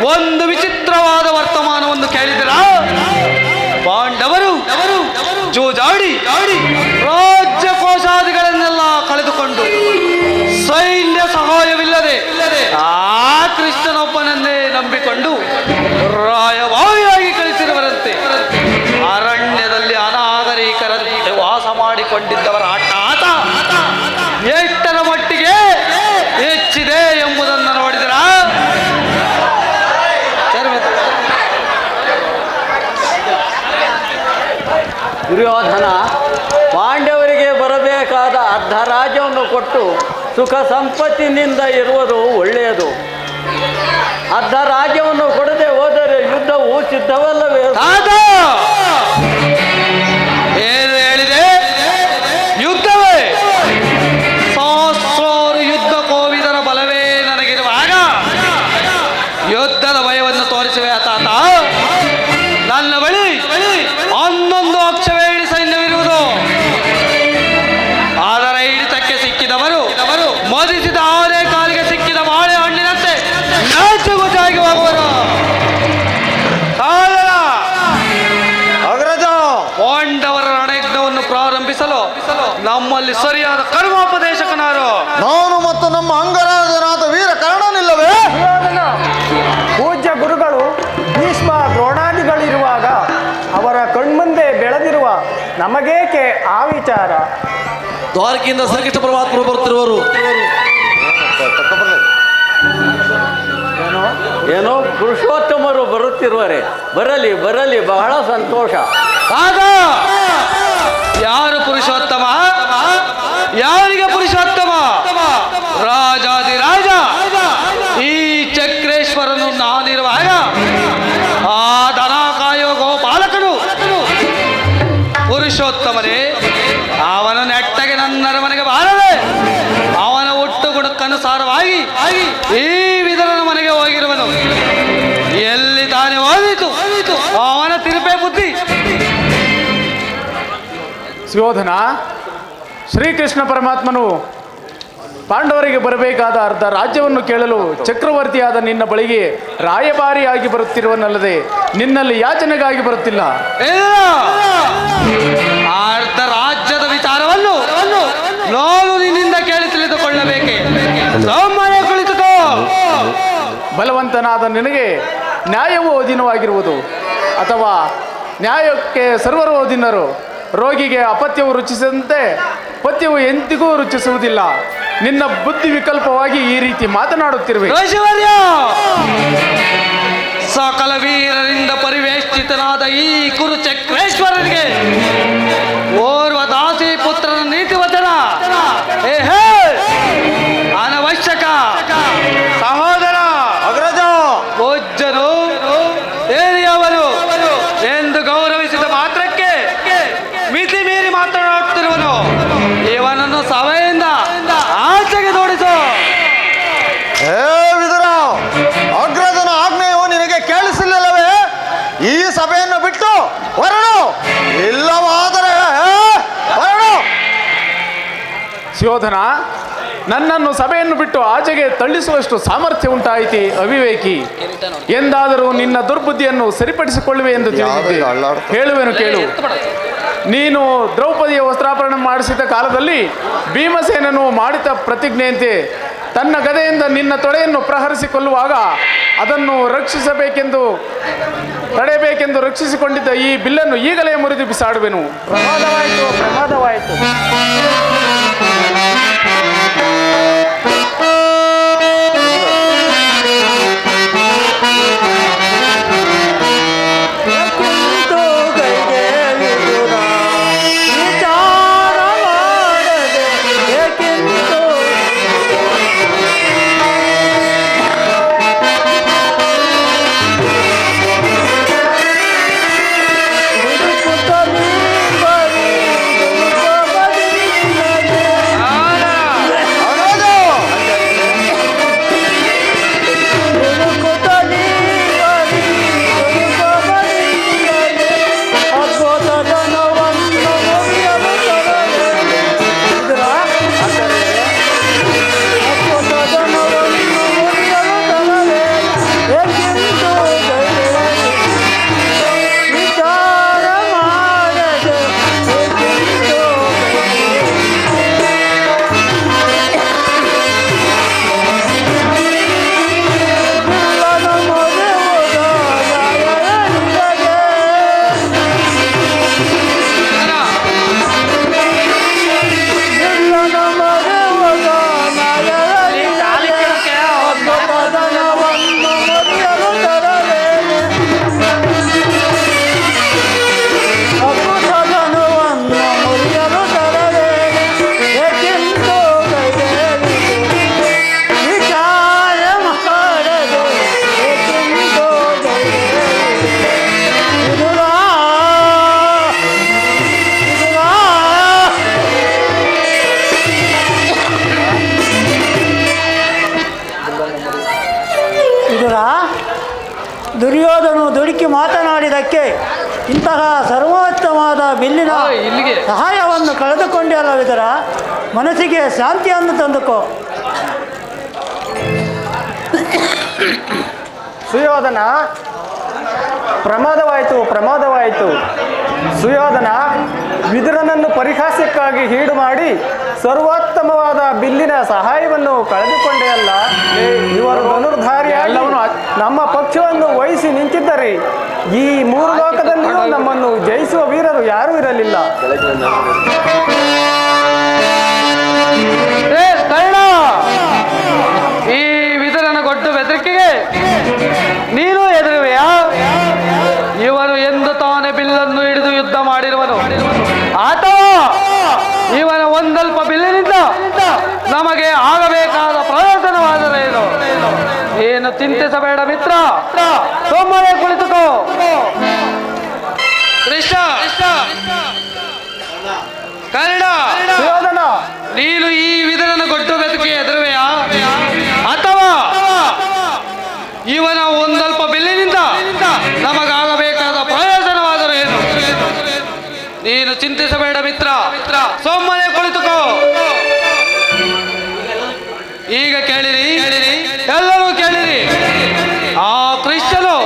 ಒಂದು ವಿಚಿತ್ರವಾದ ವರ್ತಮಾನವನ್ನು ಕೇಳಿದರ ಪಾಂಡವರು ಜೂಜಾಡಿ ರಾಜ್ಯ ಕೋಶಾದಿಗಳನ್ನೆಲ್ಲ ಕಳೆದುಕೊಂಡು ದುರ್ಯೋಧನ ಪಾಂಡವರಿಗೆ ಬರಬೇಕಾದ ಅರ್ಧ ರಾಜ್ಯವನ್ನು ಕೊಟ್ಟು ಸುಖ ಸಂಪತ್ತಿನಿಂದ ಇರುವುದು ಒಳ್ಳೆಯದು. ಅರ್ಧ ರಾಜ್ಯವನ್ನು ಕೊಡದೆ ಹೋದರೆ ಯುದ್ಧವು ಸಿದ್ಧವಲ್ಲವೇ? ಏನು ಹೇಳಿದೆ? ಯುದ್ಧವೇ? ಸಹಸ್ರಾರು ಯುದ್ಧ ಕೋವಿದರ ಬಲವೇ ನನಗಿರುವಾಗ ಯುದ್ಧದ ಭಯವನ್ನು ತೋರಿಸುವೆ ತಾತ? ನನ್ನ ಬಳಿ 11 ಅಕ್ಷವೇಣಿ ಸೈನ್ಯವಿರುವುದು. ಅದರ ಹಿಡಿತಕ್ಕೆ ಸಿಕ್ಕಿದವರು ಮದಿಸಿದ ಆನೆ ಕಾಲಿಗೆ ಸಿಕ್ಕಿದ ಬಾಳೆ ಹಣ್ಣಿನಂತೆ ನಾಚುಗುಚಾಗಿ ಹೋಗುವರು. ಪಾಂಡವರ ರಣಯಜ್ಞವನ್ನು ಪ್ರಾರಂಭಿಸಲು ನಮ್ಮಲ್ಲಿ ಸರಿಯಾದ ಕರ್ಮೋಪದೇಶಕನಾರು ನಾನು ಮತ್ತು ನಮ್ಮ ಅಂಗರಾಜನಾದ ವೀರ ಕರ್ಣನಿಲ್ಲವೇ? ಪೂಜ್ಯ ಗುರುಗಳು ಭೀಷ್ಮ ದ್ರೋಣಾದಿಗಳಿರುವಾಗ ಅವರ ಕಣ್ಮುಂದೆ ಬೆಳೆದಿರುವ ನಮಗೇಕೆ ಆ ವಿಚಾರ? ದ್ವಾರಕೆಯಿಂದ ಶ್ರೀಕೃಷ್ಣ ಪರಮಾತ್ಮರು ಬರುತ್ತಿರುವರು. ಏನೋ ಪುರುಷೋತ್ತಮರು ಬರುತ್ತಿರುವರೆ. ಬರಲಿ ಬರಲಿ, ಬಹಳ ಸಂತೋಷ. ಆಗ ಯಾರು ಪುರುಷೋತ್ತಮ? ಯಾರಿಗೆ ಪುರುಷೋತ್ತಮ? ರಾಜಾದಿರಾಜ ಈ ಚಕ್ರೇಶ್ವರನು ನಾನಿರುವಾಗ ಆ ದನ ಕಾಯೋ ಗೋಪಾಲಕನು ಪುರುಷೋತ್ತಮನೇ. ಅವನ ನೆಟ್ಟಗೆ ನನ್ನ ಮನೆಗೆ ಬಾರದೆ ಅವನ ಒಟ್ಟು ಗುಣಕ್ಕನುಸಾರವಾಗಿ ಈ ವಿಧನ ಮನೆಗೆ ಹೋಗಿರುವನು. ಎಲ್ಲಿ ತಾನೇ ಹೋದಿತು ಅವನ ತಿರುಪೆ ಬುದ್ಧಿ. ಸುಯೋಧನ, ಶ್ರೀಕೃಷ್ಣ ಪರಮಾತ್ಮನು ಪಾಂಡವರಿಗೆ ಬರಬೇಕಾದ ಅರ್ಧ ರಾಜ್ಯವನ್ನು ಕೇಳಲು ಚಕ್ರವರ್ತಿಯಾದ ನಿನ್ನ ಬಳಿಗೆ ರಾಯಭಾರಿಯಾಗಿ ಬರುತ್ತಿರುವನಲ್ಲದೆ ನಿನ್ನಲ್ಲಿ ಯಾಚನೆಗಾಗಿ ಬರುತ್ತಿಲ್ಲ. ಅರ್ಧ ರಾಜ್ಯದ ವಿಚಾರವನ್ನು ನಾನು ನಿನ್ನಿಂದ ಕೇಳಿ ತಿಳಿದುಕೊಳ್ಳಬೇಕೆ? ಸಾಮಾನ್ಯ ಕುಳಿತುಕೋ. ಬಲವಂತನಾದ ನಿನಗೆ ನ್ಯಾಯವು ಅಧೀನವಾಗಿರುವುದು, ಅಥವಾ ನ್ಯಾಯಕ್ಕೆ ಸರ್ವರು ಅಧೀನರು. ರೋಗಿಗೆ ಅಪತ್ಯವು ರುಚಿಸಿದಂತೆ ಪಥ್ಯವು ಎಂದಿಗೂ ರುಚಿಸುವುದಿಲ್ಲ. ನಿನ್ನ ಬುದ್ಧಿ ವಿಕಲ್ಪವಾಗಿ ಈ ರೀತಿ ಮಾತನಾಡುತ್ತಿರುವೆ. ಸಕಲ ವೀರರಿಂದ ಪರಿವೇಷ್ಟಿತನಾದ ಈ ಕುರುಚಕ್ರೇಶ್ವರನಿಗೆ ಓರ್ವ ದಾಸಿ ಪುತ್ರನ ನೀತಿ ವಚನ ಅನವಶ್ಯಕ. ಸಹೋದರ ಅಗ್ರಜ, ಪೂಜ್ಯನು ಏರಿಯವರು ಎಂದು ಗೌರವಿಸಿದ ಮಾತ್ರಕ್ಕೆ ಮಿತಿ ಮೀರಿ ಮಾತನಾಡುತ್ತಿರುವನು. ಇವನನ್ನು ಸಭೆಯಿಂದ ಆಚೆಗೆ ದೋಡಿಸು. ಹೇ ವಿದುರ, ಅಗ್ರಜನ ಆಜ್ಞೆಯು ನಿನಗೆ ಕೇಳಿಸಲಿಲ್ಲವೇ? ಈ ಸಭೆಯನ್ನು ಬಿಟ್ಟು ಹೊರಡು, ಇಲ್ಲವಾದರೆ ಹೊರಡು. ಸುಯೋಧನ, ನನ್ನನ್ನು ಸಭೆಯನ್ನು ಬಿಟ್ಟು ಆಚೆಗೆ ತಳ್ಳಿಸುವಷ್ಟು ಸಾಮರ್ಥ್ಯ ಉಂಟಾಯಿತಿ ಅವಿವೇಕಿ. ಎಂದಾದರೂ ನಿನ್ನ ದುರ್ಬುದ್ಧಿಯನ್ನು ಸರಿಪಡಿಸಿಕೊಳ್ಳುವೆ ಎಂದು ತಿಳಿದಿದ್ದೆ. ಹೇಳುವೆನು ಕೇಳು. ನೀನು ದ್ರೌಪದಿಯ ವಸ್ತ್ರಾಪರಣ ಮಾಡಿಸಿದ ಕಾಲದಲ್ಲಿ ಭೀಮಸೇನನು ಮಾಡಿದ ಪ್ರತಿಜ್ಞೆಯಂತೆ ತನ್ನ ಗದೆಯಿಂದ ನಿನ್ನ ತೊಡೆಯನ್ನು ಪ್ರಹರಿಸಿಕೊಳ್ಳುವಾಗ ಅದನ್ನು ತಡೆಯಬೇಕೆಂದು ರಕ್ಷಿಸಿಕೊಂಡಿದ್ದ ಈ ಬಿಲ್ಲನ್ನು ಈಗಲೇ ಮುರಿದು ಬಿಸಾಡುವೆನು. ಪ್ರಮಾದವಾಯಿತು. ದುರ್ಯೋಧನು ದುಡುಕಿ ಮಾತನಾಡಿದಕ್ಕೆ ಇಂತಹ ಸರ್ವೋತ್ತಮವಾದ ಬಿಲ್ಲಿನ ಇಲ್ಲಿಗೆ ಸಹಾಯವನ್ನು ಕಳೆದುಕೊಂಡೇ ಅಲ್ಲವಿದರ ಮನಸ್ಸಿಗೆ ಶಾಂತಿಯನ್ನು ತಂದುಕೋ. ಸುಯೋಧನ, ಪ್ರಮಾದವಾಯಿತು. ಸುಯೋಧನ ವಿದುರನನ್ನು ಪರಿಹಾಸ್ಯಕ್ಕಾಗಿ ಹೀಡು ಮಾಡಿ ಸರ್ವೋತ್ತಮವಾದ ಬಿಲ್ಲಿನ ಸಹಾಯವನ್ನು ಕಳೆದುಕೊಂಡೇ ಅಲ್ಲ, ಇವರು ಧನುರ್ಧಾರಿಯಾಗಿ ನಮ್ಮ ಪಕ್ಷವನ್ನು ವಹಿಸಿ ನಿಂತಿದ್ದರೆ ಈ ಮೂರು ಲೋಕದಲ್ಲಿಯೂ ನಮ್ಮನ್ನು ಜಯಿಸುವ ವೀರರು ಯಾರೂ ಇರಲಿಲ್ಲ. ಕರ್ಣ, ಈ ವಿದುರನ ಗೊಡ್ಡು ಬೆದರಿಕೆಗೆ ನೀನು ಹೆದರುವೆಯಾ? ಇವನು ಎಂದು ತಾನೇ ಬಿಲ್ಲನ್ನು ಹಿಡಿದು ಯುದ್ಧ ಮಾಡಿರುವನು, ಅಥವಾ ಇವನ ಒಂದಲ್ಪ ಬಿಲ್ಲಿನಿಂದ ನಮಗೆ ಆಗಬೇಕಾದ ಪ್ರಯೋಜನವಾದರೇನು? ಏನು ಚಿಂತಿಸಬೇಡ ಮಿತ್ರ, ಸುಮ್ಮನೆ ಕುಳಿತುಕೋ. ಕೃಷ್ಣ, ಕರ್ಣ, ಸುಯೋಧನ, ನೀನು ಈ ವಿಧನ ಗೊಡ್ಡು ಬೆದರಿಕೆ ಹೆದರುವೆಯಾ? ಅಥವಾ ಇವನ ಒಂದಲ್ಪ ಬಿಲ್ಲಿನಿಂದ ನಮಗಾಗಬೇಕಾದ ಪ್ರಯೋಜನವಾದರೂ ಏನು? ನೀನು ಚಿಂತಿಸಬೇಡ ಮಿತ್ರ, ಸುಮ್ಮನೆ ಕುಳಿತುಕೋ. ಈಗ ಕೇಳಿರಿ, ಎಲ್ಲರೂ ಕೇಳಿರಿ. ಆ ಕೃಷ್ಣನು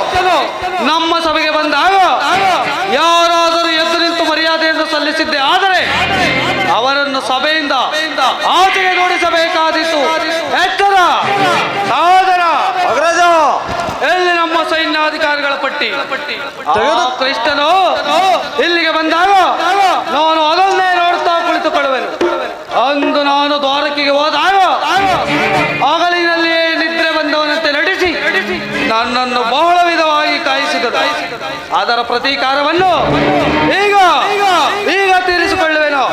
ನಮ್ಮ ಸಭೆಗೆ ಬಂದಾಗ ಯಾರಾದರೂ ಎದ್ದು ನಿಂತು ಮರ್ಯಾದೆಯನ್ನು ಸಲ್ಲಿಸಿದ್ದೆ ಆದರೆ ಅವರನ್ನು ಸಭೆಯಿಂದ ಆಚೆಗೆ ನೋಡಿಸಬೇಕಾದೀತು. ಎಚ್ಚರ, ಸಾದರ. ಅಗ್ರಜ, ಎಲ್ಲಿ ನಮ್ಮ ಸೈನ್ಯಾಧಿಕಾರಿಗಳ ಪಟ್ಟಿ? ಆ ಕೃಷ್ಣನು ಇಲ್ಲಿಗೆ ಬಂದಾಗ ನಾನು ಅದನ್ನೇ ನೋಡ್ತಾ ಕುಳಿತುಕೊಳ್ಳುವೆನು. ಅಂದು ನಾನು ದ್ವಾರಕೆಗೆ ಹೋದಾಗ ಹಗಲಿನಲ್ಲಿಯೇ ನಿದ್ರೆ ಬಂದವನಂತೆ ನಟಿಸಿ ನನ್ನನ್ನು ಬಹಳ ವಿಧವಾಗಿ ಕಾಯಿಸಿದರು. ಅದರ ಪ್ರತೀಕಾರವನ್ನು ಈಗ ಈಗ ತೀರಿಸಿಕೊಳ್ಳುವೆನು.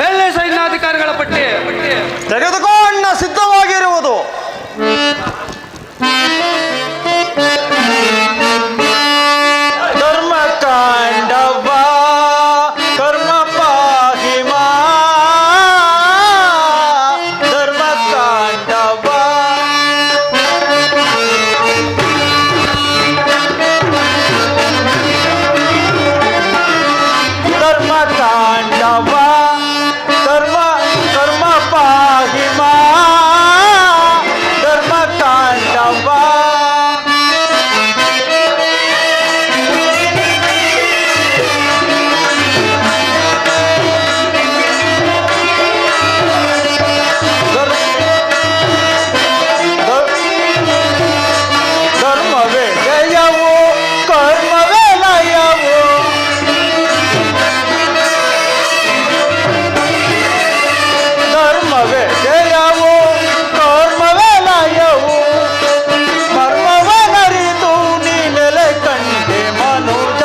ಎಲ್ಲಿ ಸೈನ್ಯಾಧಿಕಾರಿಗಳ ಪಟ್ಟಿ? ತೆಗೆದುಕೋ ಅಣ್ಣ, ಸಿದ್ಧವಾಗಿರುವುದು. ಧರ್ಮಕಾಂಡವ ಕರ್ಮ ಪಾಹಿಮ, ಧರ್ಮಕಾಂಡವ ಧರ್ಮಕಾಂಡವ ಕರ್ಮ ಪಾಹಿಮ, ಧರ್ಮಕಾಂಡವ ಧರ್ಮವೇ ಜಯವು ಕರ್ಮವೇ ಲಯವು, ಧರ್ಮವೇ ಜಯವು ಕರ್ಮವೇ ಲಯವು, ಮರ್ಮವನರಿತು ನೀ ನೆಲೆ ಕಂಡೆ ಮನುಜ,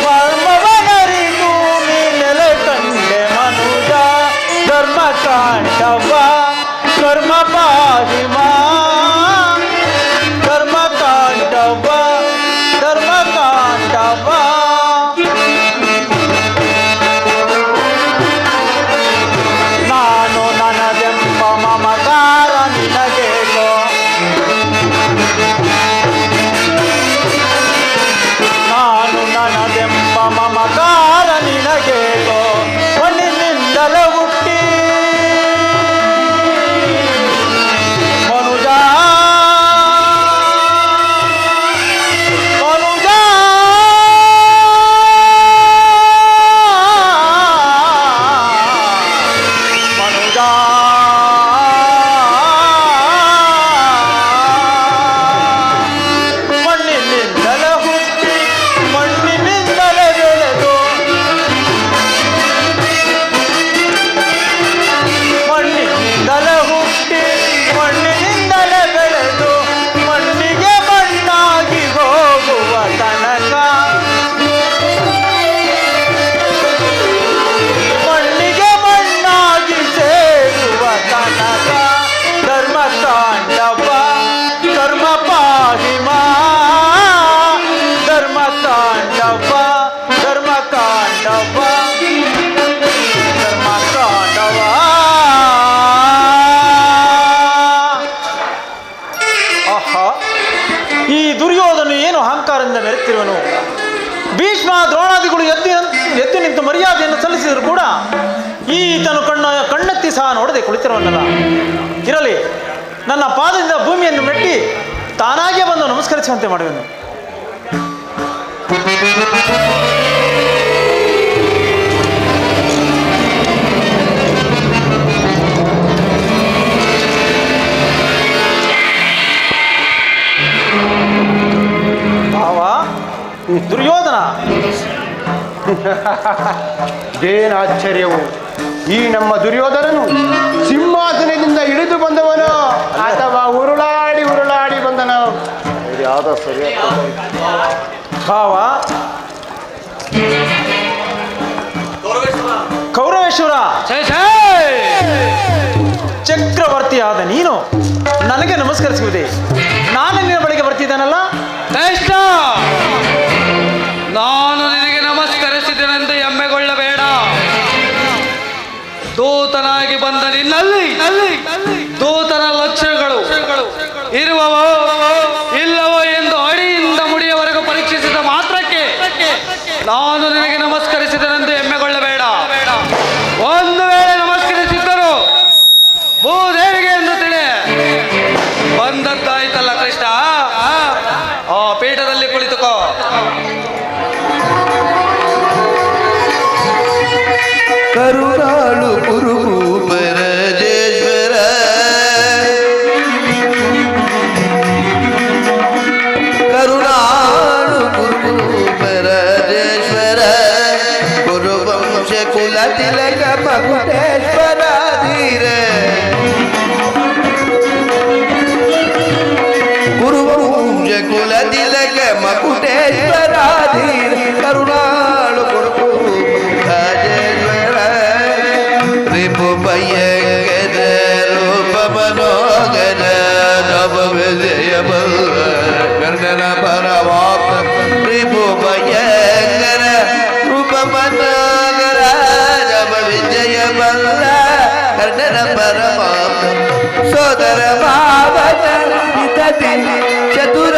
ಮರ್ಮವನರಿತು ನೀ ನೆಲೆ ಕಂಡೆ ಮನುಜ, ಧರ್ಮಕಾಂಡವ ಕರ್ಮ ಪಾಹಿಮ, ಧರ್ಮಕಾಂಡವ ಧರ್ಮಕಾಂಡವ. ನಾನು ನನದೆಂಬ ಮಮಕಾರ ನಿನಗೇಗೋ, ನಾನು ನನದೆಂಬ ಮಮಕಾರ ನಿನಗೇಗೋ, ಮಣ್ಣಿನಿಂದಲೇ ಹುಟ್ಟಿ ಮನುಜ ಮಾಡುವನು. ಭೀಷ್ಮ ದ್ರೋಣಾದಿಗಳು ಎದ್ದು ನಿಂತು ಮರ್ಯಾದೆಯನ್ನು ಸಲ್ಲಿಸಿದರೂ ಕೂಡ ಈತನು ಕಣ್ಣೆತ್ತಿ ಸಹ ನೋಡದೆ ಕುಳಿತಿರುವನಲ್ಲ. ಇರಲಿ, ನನ್ನ ಪಾದದಿಂದ ಭೂಮಿಯನ್ನು ಮೆಟ್ಟಿ ತಾನಾಗೇ ಬಂದು ನಮಸ್ಕರಿಸುವಂತೆ ಮಾಡುವೆನು. ದುರ್ಯೋಧನ, ಏನಾಶ್ಚರ್ಯವು! ಈ ನಮ್ಮ ದುರ್ಯೋಧನನು ಸಿಂಹಾಸನದಿಂದ ಇಳಿದು ಬಂದವನು ಅಥವಾ ಉರುಳಾಡಿ ಉರುಳಾಡಿ ಬಂದನು? ಯಾವುದೋ ಸರಿ ಭಾವ, ಕೌರವೇಶ್ವರ ಚಕ್ರವರ್ತಿಯಾದ ನೀನು ನನಗೆ ನಮಸ್ಕರಿಸುವುದೇ? ನಾನು ನಿನ್ನ ಬಳಿಗೆ ಬರ್ತಿದ್ದೇನಲ್ಲ. ನಾನು ನಿನಗೆ ನಮಸ್ಕರಿಸಿದ್ದೇನೆಂದು ಹೆಮ್ಮೆಗೊಳ್ಳಬೇಡ. ದೂತನಾಗಿ ಬಂದ ನಿನ್ನಲ್ಲಿ ದೂತನ ಲಕ್ಷಣಗಳು ಇರುವವೋ ಇಲ್ಲವೋ ಎಂದು ಅಡಿಯಿಂದ ಮುಡಿಯವರೆಗೂ ಪರೀಕ್ಷಿಸಿದ ಮಾತ್ರಕ್ಕೆ ನಾನು ನಿನಗೆ ನಮಸ್ಕರಿಸಿದ್ದೇನೆಂದು ಹೆಮ್ಮೆಗೊಳ್ಳಬೇಡ. ಒಂದು ವೇಳೆ ನಮಸ್ಕರಿಸಿದ್ದರು ಭೂದೇವಿಗೆ ಎಂದು ತಿಳಿ ಬಂದದ್ದಾಯ್ತಲ್ಲ ಕೃಷ್ಣ. ಆ ಪೀಠದಲ್ಲಿ ಕುಳಿತುಕೋ. ಕರುಣಾಳು ಕುರುಭೂಪರಾಜೇಶ್ವರ, ಕರುಣಾಳು ಕುರುಭೂಪರಾಜೇಶ್ವರ, ಕುರುವಂಶ ಕುಲ ತಿಲಕ ಮಕುಟೇಶ್ವರ ಧೀರ, ಕುರುವಂಶ ಕುಲ ತಿಲಕ ಮಕುಟೇಶ್ವರ ಧೀರ, ಕರುಣಾಳು ಭಯಂಕರ ರೂಪ ಮನೋಗರ ನವ ವಿಜಯ ಬಲ್ಲ ಕರ್ಣನ ಪರಮಾತ್ಮ, ರಿಪು ಭಯಂಕರ ರೂಪ ಮನೋಗರ ನವ ವಿಜಯ ಬಲ್ಲ ಕರ್ಣನ ಪರಮಾತ್ಮ, ಸೋದರ ಭಾವನ ಹಿತದಿ ಚತುರ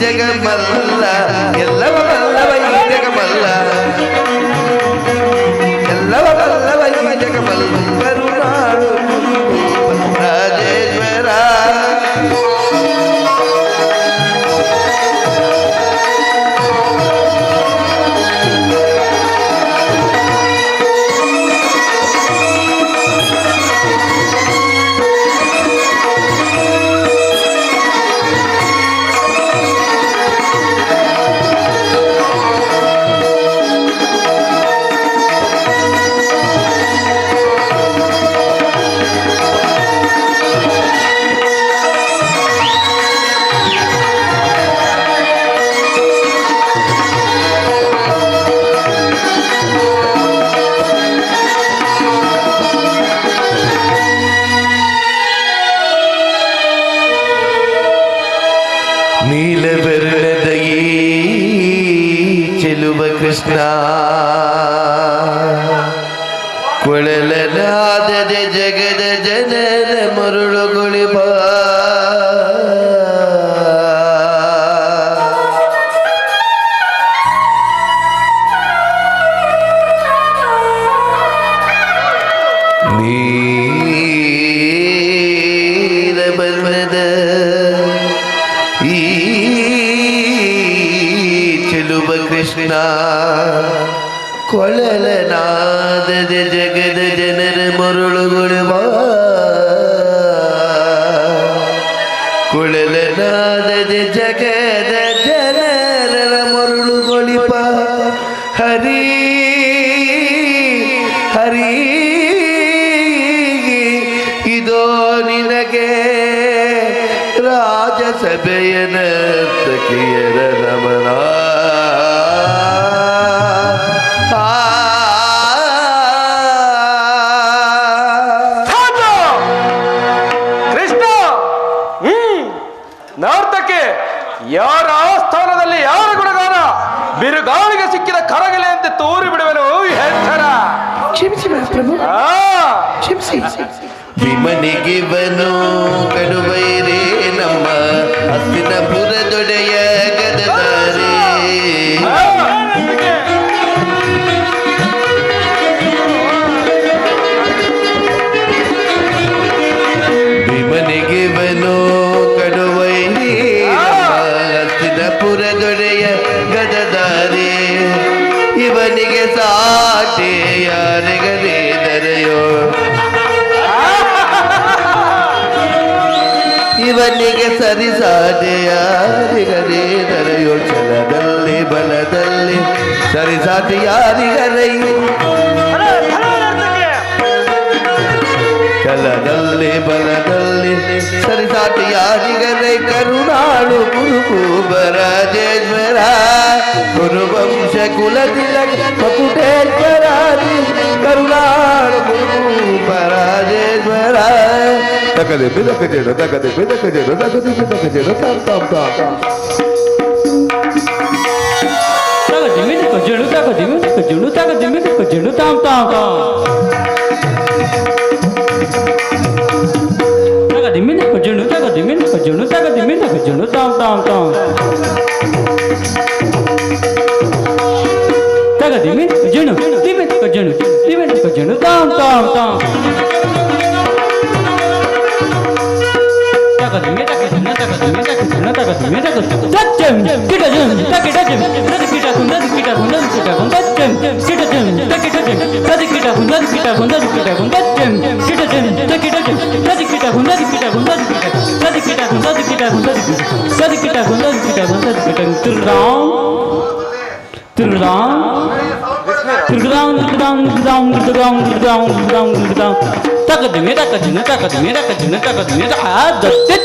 ಜಗಮಲ್ಲ ಎಲ್ಲವ ಬಲ್ಲವ ಈ ಜಗಮಲ್ಲ, ಎಲ್ಲವ ಬಲ್ಲವ ಈ ಜಗಮಲ್ಲ, ಕರುಣಾಳು ರಾಜೇಶ್ವರ. ನೀಲಬೆರಳದ ಈ ಚೆಲುವ ಕೃಷ್ಣ, ಕೊಳಲನಾದದ ಜಗದ ಜನರ ಮರುಳುಗೊಳಿಬ, ನೀಲಬೆರಳದ ಈ ಚೆಲುವ ಕೃಷ್ಣ, ಕೊಳಲನಾದದ ಜಗದ ಜನರ ಮರುಳುಗೊಳುವ, ಕೊಳಲನಾದದ ಜಗದ ಜನರ ಮರುಳುಗೊಳಿಪ, ಹರಿ ಹರಿ ರಾಜಸಭೆಯ ನರ್ತಕಿಯರ ನಮನ ಕೃಷ್ಣ ನರ್ತಕ್ಕೆ ಯಾರ ಆಸ್ಥಾನದಲ್ಲಿ ಯಾರ ಗುಣಗಾನ ಬಿರುಗಾಳಿಗೆ ಸಿಕ್ಕಿದ ಕರಗಲೆಯಂತೆ ತೋರಿ ಬಿಡುವೆನು ಎಚ್ಚರ. ವಿಮನಿಗಿವನು ಕಡುವೈರೇ ನಮ್ಮ ಹಸ್ತಿನಪುರದೊಡೆಯ ಗದದಾರೇ ವಿಮನಿಗಿವನು ಕಡುವೈರೇ ನಮ್ಮ ಹಸ್ತಿನಪುರದೊಡೆಯ ಗದದಾರೇ ಇವನಿಗೆ ಸಾಟಿ ಯಾರಿಗದೇ ದರೆಯೋ ಇವನಿಗೆ ಸರಿಸಾದೆ ಯಾರಿಗರೇ ದರೆಯೋ ಛಲದಲ್ಲಿ ಬಲದಲ್ಲಿ ಸರಿಸಾಟಿ ಯಾರಿಗರೈ ಛಲದಲ್ಲಿ ಬಲದಲ್ಲಿ ಸರಿಸಾಟಿ ಯಾರಿಗರೈ ಕರುಣಾಳು ಗುರುಕೂಬರಾಜೇಶ್ವರ ಗುರುವಂಶ ಕುಲತಿಲಕ ಮಕುಟೇಶ್ವರ ಕರುಣಾಳು ಗುರುಕೂಬರಾಜೇಶ್ವರ ತಗದೆ ಬಿದಕ ಜೇಡ ತಗದೆ ಬಿದಕ ಜೇಡ ತಗದೆ ಬಿದಕ ಜೇಡ ತಾಮ್ ತಾಮ್ ತಾಮ್ ತಗದಿ ಮಿದಕ ಜೇಡು ತಗದಿ ಮಿದಕ ಜೇಡು ತಗದಿ ಮಿದಕ ಜೇಡು ತಾಮ್ ತಾಮ್ ತಾಮ್ ತಗದಿ ಮಿದಕ ಜೇಡು ತಗದಿ ಮಿದಕ ಜೇಡು ತಗದಿ ಮಿದಕ ಜೇಡು ತಾಮ್ ತಾಮ್ ತಾಮ್ ತಗದಿ ಮಿದಕ ಜೇಡು ಮಿದಕ ಜೇಡು ಮಿದಕ ಜೇಡು ತಾಮ್ ತಾಮ್ ತಾಮ್ ತಗದಿಮೆ ತಗದಿನ ತಗದಿಮೆ ತಗದಿನ ತಗದಿಮೆ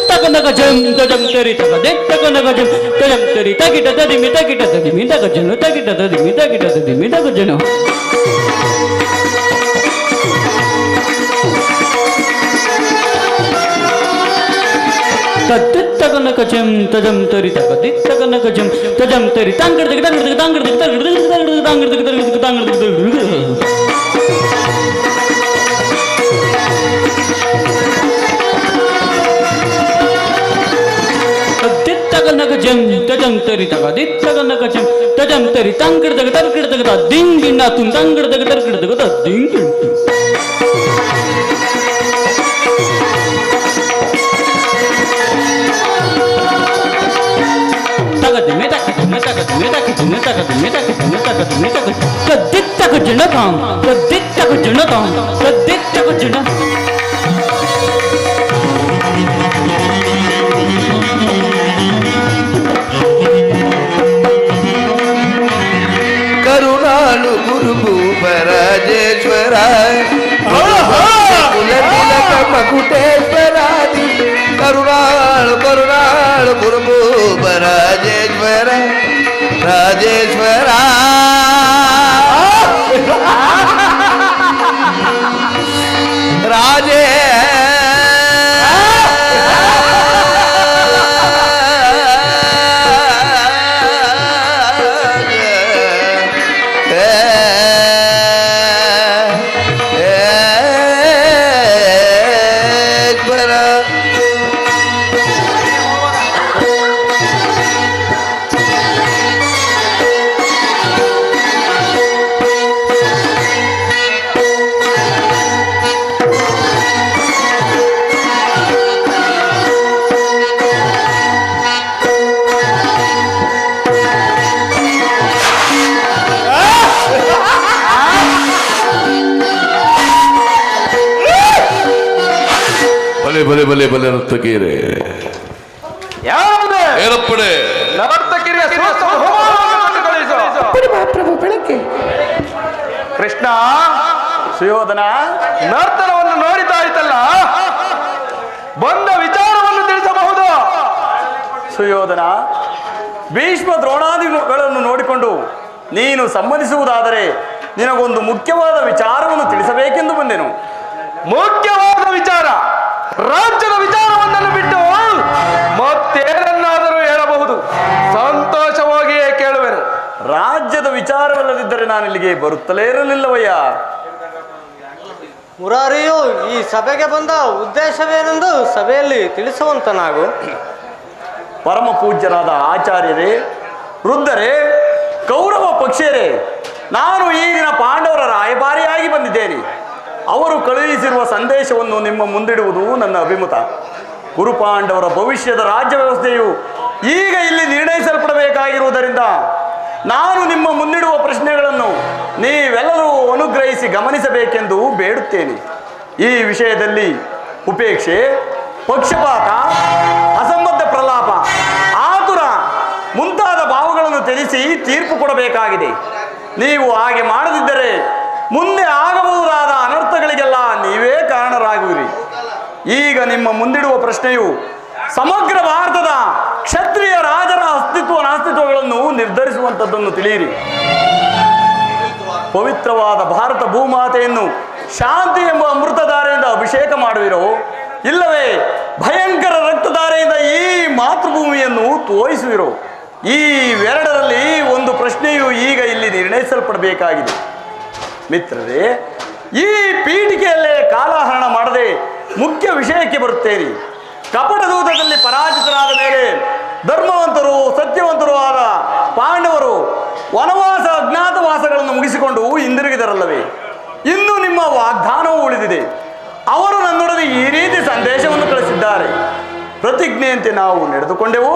ತಗನಗ ಜಂ ತಜಂ ತರಿ ತಗನಗ ಜಂ ತಜಂ ತರಿ ತಗಿಟ ತದಿಮೆ ತಗಿಟ ತದಿಮೆ ತಗಜನ ತಗಿಟ ತದಿಮೆ ತಗಿಟ ತದಿಮೆ ತಗಜನ ತಗನಗ ಜಂ ತಜಂ ತರಿ ತಗನಗ ಜಂ ತಜಂ ತರಿ ತಾಂಗಡದಗ ತಾಂಗಡದಗ ತಾಂಗಡದಗ ತಾಂಗಡದಗ ತಾಂಗಡದಗ ತಾಂಗಡದಗ ತಾಂಗಡದಗ ತಗನಗ ಜಂ ತಜಂ ತರಿ ತಗನಗ ಜಂ ತಜಂ ತರಿ ತಾಂಗಡದಗ ತಾಂಗಡದಗ ದಿಂಗಿನ ತುಂ ತಾಂಗಡದಗ ತಾಂಗಡದಗ ದಿಂಗಿ ತಗದಿಮೆ ತಗದಿಮೆ ತಗದಿಮೆ ತಗದಿಮೆ ತಗದಿಮೆ ತಗದಿಮೆ ತಗದಿಮೆ ತಗದಿತ್ತಗ ಜನತಾಂ ತಗದಿತ್ತಗ ಜನತಾಂ ತಗದಿತ್ತಗ ಜನ ಕರುಣಾಳು ಗುರುಭೂಪರಾಜೇಶ್ವರ ಕುಲತಿಲಕ ಮಕುಟೇಶ್ವರಾದಿ ಕರುಣಾಳು ಕರುಣಾಳು ಗುರುಭೂಪರಾಜೇಶ್ವರ ರಾಜೇಶ್ವರ ರಾಜೇ ಬಲೆ ಬಲೆ ಬಲೆ ನರ್ತಕಿಯರೇ ಏನಪ್ಪಡೆ ನರ್ತಕಿರಿಯ ಕೃಷ್ಣ ಸುಯೋಧನ ನರ್ತನವನ್ನು ನೋಡಿದ್ದಾಯ್ತಲ್ಲ ಬಂದ ವಿಚಾರವನ್ನು ತಿಳಿಸಬಹುದು. ಸುಯೋಧನ, ಭೀಷ್ಮ ದ್ರೋಣಾದಿಗಳನ್ನು ನೋಡಿಕೊಂಡು ನೀನು ಸಮ್ಮತಿಸುವುದಾದರೆ ನಿನಗೊಂದು ಮುಖ್ಯವಾದ ವಿಚಾರವನ್ನು ತಿಳಿಸಬೇಕೆಂದು ಬಂದೆನು. ಮುಖ್ಯವಾದ ವಿಚಾರ? ರಾಜ್ಯದ ವಿಚಾರವನ್ನನ್ನು ಬಿಟ್ಟು ಮತ್ತೇನನ್ನಾದರೂ ಹೇಳಬಹುದು, ಸಂತೋಷವಾಗಿಯೇ ಕೇಳುವೆನು. ರಾಜ್ಯದ ವಿಚಾರವಲ್ಲದಿದ್ದರೆ ನಾನು ಇಲ್ಲಿಗೆ ಬರುತ್ತಲೇ ಇರಲಿಲ್ಲವಯ್ಯ. ಮುರಾರಿಯು ಈ ಸಭೆಗೆ ಬಂದ ಉದ್ದೇಶವೇನೆಂದು ಸಭೆಯಲ್ಲಿ ತಿಳಿಸುವಂತನಾಗು. ಪರಮ ಪೂಜ್ಯರಾದ ಆಚಾರ್ಯರೇ, ವೃದ್ಧರೇ, ಕೌರವ ಪಕ್ಷಿಯರೇ, ನಾನು ಈಗಿನ ಪಾಂಡವರ ರಾಯಭಾರಿಯಾಗಿ ಬಂದಿದ್ದೇನೆ. ಅವರು ಕಳುಹಿಸಿರುವ ಸಂದೇಶವನ್ನು ನಿಮ್ಮ ಮುಂದಿಡುವುದು ನನ್ನ ಅಭಿಮತ. ಕುರುಪಾಂಡವರ ಭವಿಷ್ಯದ ರಾಜ್ಯ ವ್ಯವಸ್ಥೆಯು ಈಗ ಇಲ್ಲಿ ನಿರ್ಣಯಿಸಲ್ಪಡಬೇಕಾಗಿರುವುದರಿಂದ ನಾನು ನಿಮ್ಮ ಮುಂದಿಡುವ ಪ್ರಶ್ನೆಗಳನ್ನು ನೀವೆಲ್ಲರೂ ಅನುಗ್ರಹಿಸಿ ಗಮನಿಸಬೇಕೆಂದು ಬೇಡುತ್ತೇನೆ. ಈ ವಿಷಯದಲ್ಲಿ ಉಪೇಕ್ಷೆ, ಪಕ್ಷಪಾತ, ಅಸಂಬದ್ಧ ಪ್ರಲಾಪ, ಆತುರ ಮುಂತಾದ ಭಾವಗಳನ್ನು ತ್ಯಜಿಸಿ ತೀರ್ಪು ಕೊಡಬೇಕಾಗಿದೆ. ನೀವು ಹಾಗೆ ಮಾಡದಿದ್ದರೆ ಮುಂದೆ ಆಗಬಹುದಾದ ಅನರ್ಥಗಳಿಗೆಲ್ಲ ನೀವೇ ಕಾರಣರಾಗುವಿರಿ. ಈಗ ನಿಮ್ಮ ಮುಂದಿಡುವ ಪ್ರಶ್ನೆಯು ಸಮಗ್ರ ಭಾರತದ ಕ್ಷತ್ರಿಯ ರಾಜರ ಅಸ್ತಿತ್ವಗಳನ್ನು ನಿರ್ಧರಿಸುವಂಥದ್ದನ್ನು ತಿಳಿಯಿರಿ. ಪವಿತ್ರವಾದ ಭಾರತ ಭೂಮಾತೆಯನ್ನು ಶಾಂತಿ ಎಂಬ ಅಮೃತಧಾರೆಯಿಂದ ಅಭಿಷೇಕ ಮಾಡುವಿರೋ, ಇಲ್ಲವೇ ಭಯಂಕರ ರಕ್ತಧಾರೆಯಿಂದ ಈ ಮಾತೃಭೂಮಿಯನ್ನು ತೋರಿಸುವಿರೋ? ಈ ಎರಡರಲ್ಲಿ ಒಂದು ಪ್ರಶ್ನೆಯು ಈಗ ಇಲ್ಲಿ ನಿರ್ಣಯಿಸಲ್ಪಡಬೇಕಾಗಿದೆ. ಮಿತ್ರರೇ, ಈ ಪೀಠಿಕೆಯಲ್ಲೇ ಕಾಲಹರಣ ಮಾಡದೆ ಮುಖ್ಯ ವಿಷಯಕ್ಕೆ ಬರುತ್ತೇನೆ. ಕಪಟದೂತದಲ್ಲಿ ಪರಾಜಿತರಾದ ಮೇಲೆ ಧರ್ಮವಂತರು, ಸತ್ಯವಂತರು ಆದ ಪಾಂಡವರು ವನವಾಸ, ಅಜ್ಞಾತವಾಸಗಳನ್ನು ಮುಗಿಸಿಕೊಂಡು ಹಿಂದಿರುಗಿದರಲ್ಲವೇ? ಇನ್ನು ನಿಮ್ಮ ವಾಗ್ದಾನವೂ ಉಳಿದಿದೆ. ಅವರು ನನ್ನೊಡನೆ ಈ ರೀತಿ ಸಂದೇಶವನ್ನು ಕಳಿಸಿದ್ದಾರೆ: ಪ್ರತಿಜ್ಞೆಯಂತೆ ನಾವು ನಡೆದುಕೊಂಡೆವು,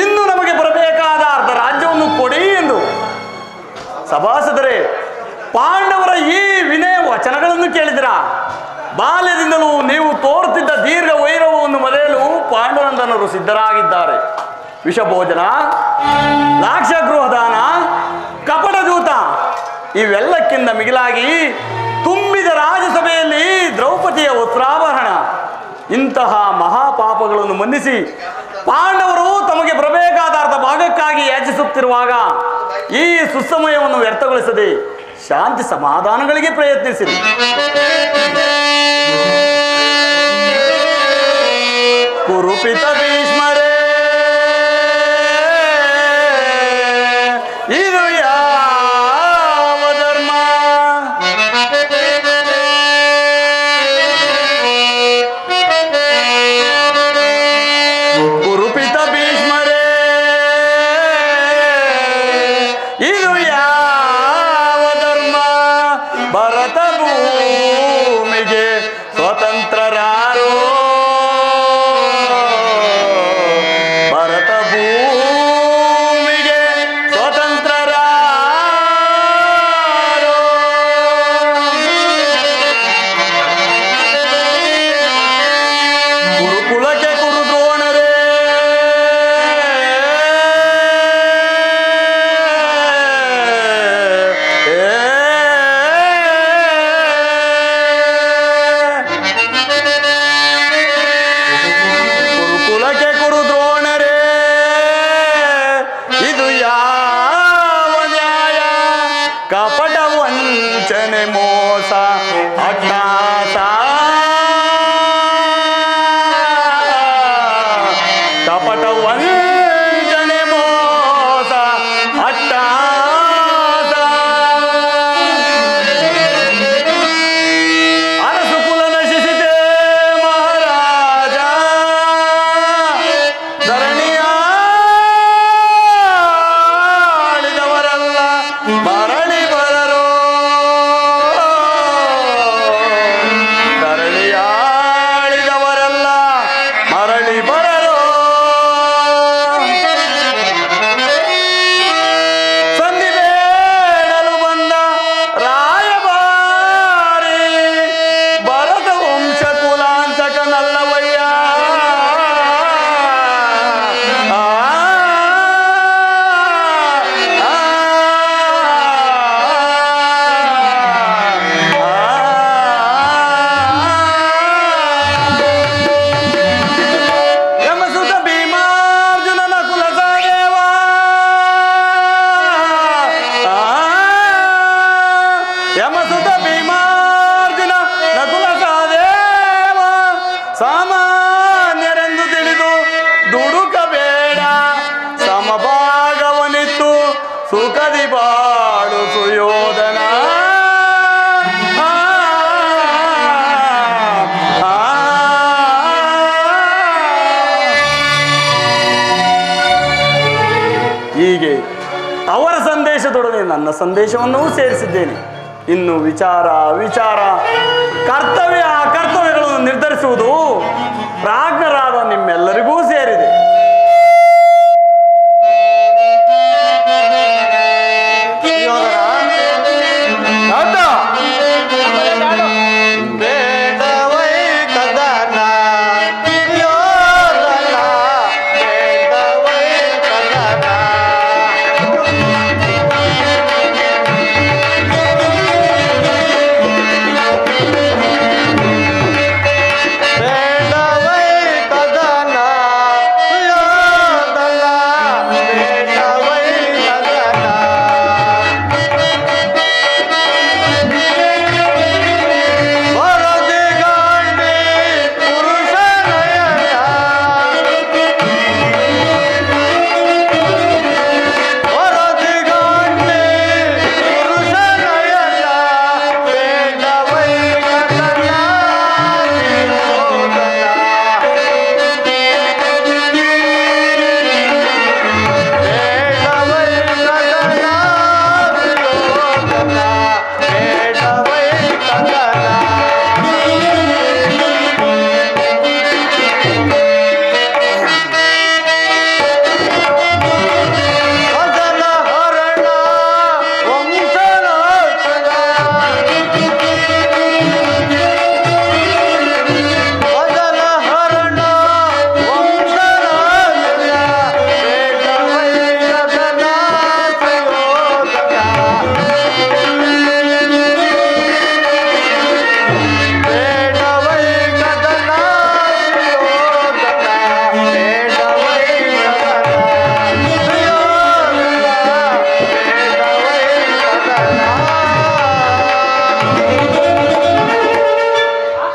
ಇನ್ನು ನಮಗೆ ಬರಬೇಕಾದ ಅರ್ಧ ರಾಜ್ಯವನ್ನು ಕೊಡಿ ಎಂದು. ಸಭಾಸದರೇ, ಪಾಂಡವರ ಈ ವಿನಯ ವಚನಗಳನ್ನು ಕೇಳಿದಿರಾ? ಬಾಲ್ಯದಿಂದಲೂ ನೀವು ತೋರುತ್ತಿದ್ದ ದೀರ್ಘ ವೈರವವನ್ನು ಮರೆಯಲು ಪಾಂಡುನಂದನರು ಸಿದ್ಧರಾಗಿದ್ದಾರೆ. ವಿಷಭೋಜನ, ಲಾಕ್ಷಗೃಹದಾನ, ಕಪಟದೂತ ಇವೆಲ್ಲಕ್ಕಿಂತ ಮಿಗಿಲಾಗಿ ತುಂಬಿದ ರಾಜಸಭೆಯಲ್ಲಿ ದ್ರೌಪದಿಯ ವಸ್ತ್ರಾಭರಣ, ಇಂತಹ ಮಹಾಪಾಪಗಳನ್ನು ಮನ್ನಿಸಿ ಪಾಂಡವರು ತಮಗೆ ಬರಬೇಕಾದ ಅರ್ಧ ಭಾಗಕ್ಕಾಗಿ ಯಾಚಿಸುತ್ತಿರುವಾಗ ಈ ಸುಸಮಯವನ್ನು ವ್ಯರ್ಥಗೊಳಿಸದೆ ಶಾಂತಿ ಸಮಾಧಾನಗಳಿಗೆ ಪ್ರಯತ್ನಿಸಿರಿ. ಕುರುಪಿತ ಭೀಷ್ಮರೇ, ಇದು ಯಾವ ಧರ್ಮ? ಕುರುಪಿತ ಭೀಷ್ಮರೇ, ಇದು ಯಾವ ಧರ್ಮ? ಭರತ ಭೂಮಿಗೆ ಸ್ವತಂತ್ರರಾರೋ ದುಡುಕಬೇಡ ಸಮಭಾಗವನಿತ್ತು ಸುಖದಿ ಬಾಳು ಸುಯೋಧನ. ಹೀಗೆ ಅವರ ಸಂದೇಶದೊಡನೆ ನನ್ನ ಸಂದೇಶವನ್ನೂ ಸೇರಿಸಿದ್ದೇನೆ. ಇನ್ನು ವಿಚಾರ ಕರ್ತವ್ಯ ಅಕರ್ತವ್ಯಗಳನ್ನು ನಿರ್ಧರಿಸುವುದು ಪ್ರಾಜ್ಞರಾದ ನಿಮ್ಮೆಲ್ಲರಿಗೂ ಸೇರಿದೆ.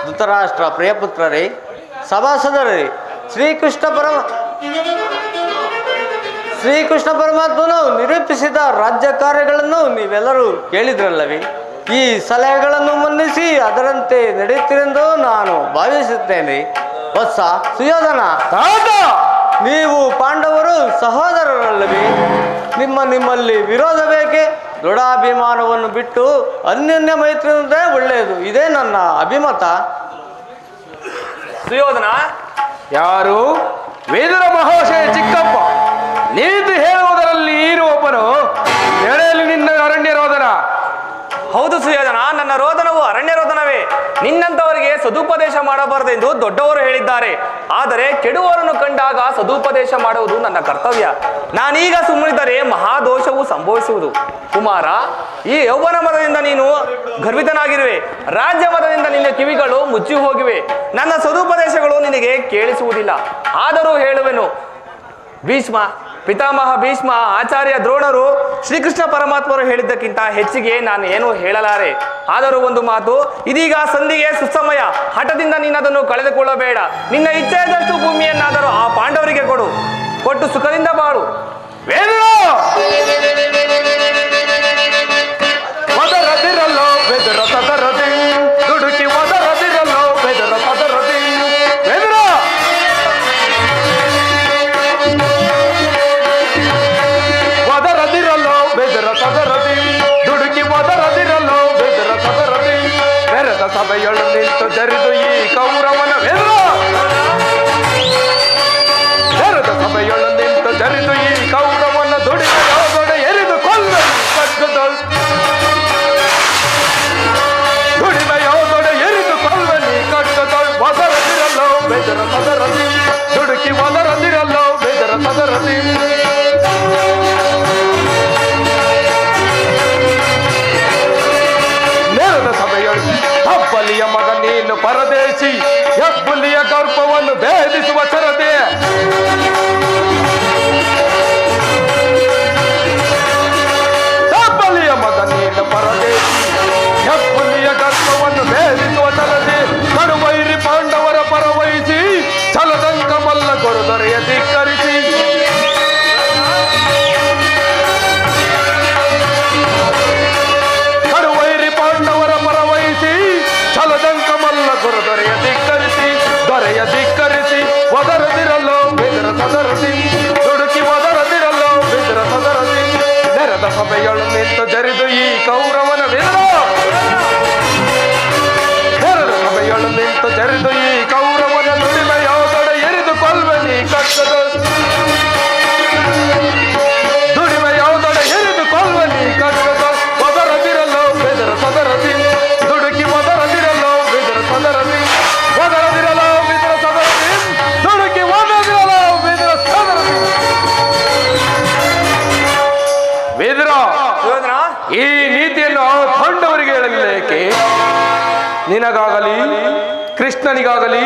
ಧೃತರಾಷ್ಟ್ರ ಪ್ರಿಯಪುತ್ರರೇ, ಸಭಾಸದರೇ, ಶ್ರೀಕೃಷ್ಣ ಪರಮಾತ್ಮನು ನಿರೂಪಿಸಿದ ರಾಜ್ಯ ಕಾರ್ಯಗಳನ್ನು ನೀವೆಲ್ಲರೂ ಕೇಳಿದ್ರಲ್ಲವೇ? ಈ ಸಲಹೆಗಳನ್ನು ಮನ್ನಿಸಿ ಅದರಂತೆ ನಡೆಯುತ್ತೀರೆಂದು ನಾನು ಭಾವಿಸುತ್ತೇನೆ. ವತ್ಸ ಸುಯೋಧನ, ನೀವು ಪಾಂಡವರು ಸಹೋದರರಲ್ಲವೇ? ನಿಮ್ಮಲ್ಲಿ ವಿರೋಧ ಬೇಕೆ? ದೃಢಾಭಿಮಾನವನ್ನು ಬಿಟ್ಟು ಅನ್ಯೋನ್ಯ ಮೈತ್ರಿಯಿಂದೇ ಒಳ್ಳೆಯದು. ಇದೇ ನನ್ನ ಅಭಿಮತ. ಸುಯೋಧನ, ಯಾರು? ವೇದರ ಮಹಾಶಯ ಚಿಕ್ಕಪ್ಪ. ನೀತಿ ಹೇಳುವುದರಲ್ಲಿ ಇರುವೊಬ್ಬನು ಎಳೆಯಲ್ಲಿ ನಿನ್ನ ಅರಣ್ಯ ರೋದನ. ಹೌದು ಸುಯೋಧನ, ನನ್ನ ರೋದನವು ಅರಣ್ಯ ರೋದನವೇ. ನಿನ್ನಂತವರಿಗೆ ಸದುಪದೇಶ ಮಾಡಬಾರದೆಂದು ದೊಡ್ಡವರು ಹೇಳಿದ್ದಾರೆ. ಆದರೆ ಕೆಡುವರನ್ನು ಕಂಡಾಗ ಸದುಪದೇಶ ಮಾಡುವುದು ನನ್ನ ಕರ್ತವ್ಯ. ನಾನೀಗ ಸುಮ್ಮನಿದ್ದರೆ ಮಹಾದೋಷವು ಸಂಭವಿಸುವುದು. ಕುಮಾರ, ಈ ಯೌವನ ಮತದಿಂದ ನೀನು ಗರ್ವಿತನಾಗಿರುವೆ. ರಾಜ್ಯ ಮತದಿಂದ ನಿನ್ನ ಕಿವಿಗಳು ಮುಚ್ಚಿ ಹೋಗಿವೆ. ನನ್ನ ಸದುಪದೇಶಗಳು ನಿನಗೆ ಕೇಳಿಸುವುದಿಲ್ಲ. ಆದರೂ ಹೇಳುವೆನು. ಭೀಷ್ಮ, ಪಿತಾಮಹ ಭೀಷ್ಮ, ಆಚಾರ್ಯ ದ್ರೋಣರು, ಶ್ರೀಕೃಷ್ಣ ಪರಮಾತ್ಮರು ಹೇಳಿದ್ದಕ್ಕಿಂತ ಹೆಚ್ಚಿಗೆ ನಾನು ಏನೂ ಹೇಳಲಾರೆ. ಆದರೂ ಒಂದು ಮಾತು, ಇದೀಗ ಸಂಧಿಗೆ ಸುಸಮಯ. ಹಠದಿಂದ ನೀನದನ್ನು ಕಳೆದುಕೊಳ್ಳಬೇಡ. ನಿನ್ನ ಇಚ್ಛೆಯಾದಷ್ಟು ಭೂಮಿಯನ್ನಾದರೂ ಆ ಪಾಂಡವರಿಗೆ ಕೊಟ್ಟು ಸುಖದಿಂದ ಬಾಳು. ದುಡುಕಿ ಒದರದಿರಲ್ಲೋ ಬೆದರ ಸದರದಿ. ಒದರದಿರಲ್ಲೋ ಬೆದರ ಸದರದಿ. ದುಡುಕಿ ಒದರದಿರಲ್ಲೋ ಬೆದರ ಸದರದಿ. ಬೆರೆದ ಸಭೆಯೊಳು ನಿಂತು ಜರಿದು ಈ ಕೌರವನ ಬೆರೆದ ಸಭೆಯೊಳು ನಿಂತು ಜರಿದು ಈ ಕೌರವನ ದುಡಿಮೆಯೊಳಗಡೆ ಎರಿದು ಕೊಲ್ಲ ಕಟ್ಟುದಳು. ದುಡಿಮೆಯೊಳಗಡೆ ಎರಿದು ಕೊಲ್ಲನಿ ಕಟ್ಟುದಳು. ಒದರದಿರಲ್ಲೋ ಬೆದರ ಸದರದಿ. ದುಡುಕಿ ಒದರದಿರಲ್ಲೋ ಬೆದರ ಸದರದಿ. ನೆರೆದ ಸಭೆಯೊಳು ಹಬ್ಬಲಿಯ ಮಗ ನೀನು ಪರದೇಶಿ. ಹೆಬ್ಬುಲಿಯ ಗರ್ಭವನ್ನು ಭೇದಿಸುವ ಸರದೆ. ಹಬ್ಬಲಿಯ ಮಗ ನೀನು ಪರದೇಶಿ. ಹೆಬ್ಬುಲಿಯ ಗರ್ಭವನ್ನು ಭೇದಿಸುವ ಸರದೆ. ಕಡುವೈರಿ ಪಾಂಡವರ ಪರವಹಿಸಿ ಛಲದಂಕ ಮಲ್ಲ ಕೊರುದೊರೆಯ ದಿಕ್ಕ ನಿನಗಾಗಲಿ, ಕೃಷ್ಣನಿಗಾಗಲಿ,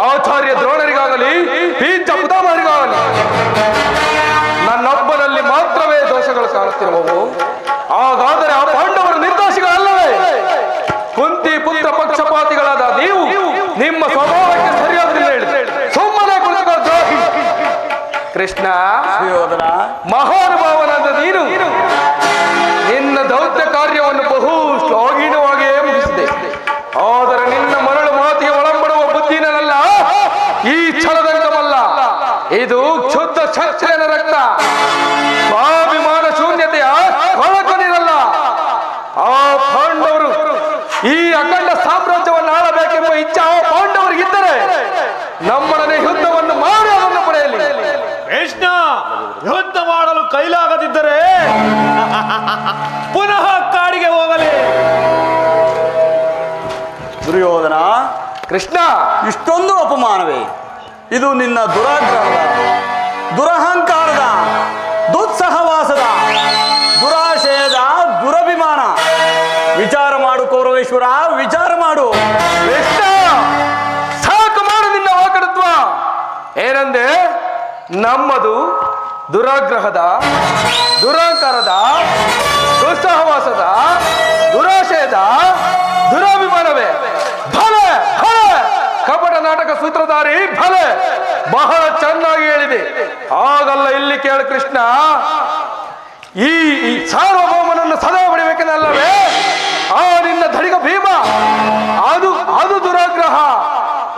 ಆಚಾರ್ಯ ದ್ರೋಣರಿಗಾಗಲಿ, ಪೀಠ ಪಿತಾಮಹರಿಗಾಗಲಿ ನನ್ನೊಬ್ಬನಲ್ಲಿ ಮಾತ್ರವೇ ದೋಷಗಳು ಕಾಣುತ್ತಿರುವವು. ಹಾಗಾದರೆ ಆ ಪಾಂಡವರು ನಿರ್ದೋಷಿಗಳಲ್ಲವೇ? ಕುಂತಿ ಪುತ್ರ ಪಕ್ಷಪಾತಿಗಳಾದ ನೀವು ನಿಮ್ಮ ಸ್ವಭಾವಕ್ಕೆ ಸರಿಯಾದ್ರಿಂದ ಹೇಳಿ ಸುಮ್ಮನೆ ಕುಳಿತುಕೋ ದ್ರೋಹಿ. ಕೃಷ್ಣ, ಮಹಾನುಭಾವನಾದ ನೀನು ನಿನ್ನ ದೌತ್ಯ ಕಾರ್ಯವನ್ನು ಬಹು ಶ್ಲಾಘನೀಯವಾಗಿಯೇ ಮುಗಿಸಿದೆ. ಆದರೆ ನಿನ್ನ ಮರಳು ಮಾತಿಗೆ ಒಳಂಬಡುವ ಬುದ್ಧಿನಲ್ಲ, ಈ ಛಲದಂಗಮಲ್ಲ, ಇದು ಕ್ಷುದ್ಧ ಕ್ಷತ್ರಿಯನ ರಕ್ತ. ಸ್ವಾಭಿಮಾನ ಶೂನ್ಯತೆಯ ಕೊಳಕನಿರಲ್ಲ. ಆ ಪಾಂಡವರು ಈ ಅಖಂಡ ಸಾಮ್ರಾಜ್ಯವನ್ನು ಆಳಬೇಕೆಂಬ ಇಚ್ಛೆ ಆ ಪಾಂಡವರಿಗಿದ್ದರೆ ನಮ್ಮೊಡನೆ ಯುದ್ಧವನ್ನು ಮಾಡಿ ಅದನ್ನು ಪಡೆಯಲಿ. ಕೃಷ್ಣ, ಯುದ್ಧ ಮಾಡಲು ಕೈಲಾಗದಿದ್ದರೆ ಪುನಃ ಕಾಡಿಗೆ ಹೋಗಲಿ. ದುರ್ಯೋಧನ, ಕೃಷ್ಣ, ಇಷ್ಟೊಂದು ಅಪಮಾನವೇ? ಇದು ನಿನ್ನ ದುರಾಗ್ರಹದ, ದುರಹಂಕಾರದ, ದುಸ್ಸಹವಾಸದ, ದುರಾಶಯದ ದುರಭಿಮಾನ. ವಿಚಾರ ಮಾಡು ಕೌರವೇಶ್ವರ, ವಿಚಾರ ಮಾಡು. ಕೃಷ್ಣ, ಸಾಕು ಮಾಡು ನಿನ್ನ ವಾಕಡತ್ವ. ಏನಂದೆ? ನಮ್ಮದು ದುರಾಗ್ರಹದ, ದುರಹಂಕಾರದ, ದುಸ್ಸಹವಾಸದ, ದುರಾಶಯದ ದುರಾಭಿಮಾನವೇ? ಭಲೆ ಭಲೆ, ಕಪಟ ನಾಟಕ ಸೂತ್ರಧಾರಿ ಭಲೆ, ಬಹಳ ಚೆನ್ನಾಗಿ ಹೇಳಿದೆ. ಆಗಲ್ಲ, ಇಲ್ಲಿ ಕೇಳು ಕೃಷ್ಣ, ಈ ಸಾರ್ವಭೌಮನನ್ನು ಸದಾ ಹೊಡಿಬೇಕೆಂದಲ್ಲವೇ ಆ ನಿನ್ನ ಧಡಿಗ ಭೀಮ? ಅದು ದುರಾಗ್ರಹ.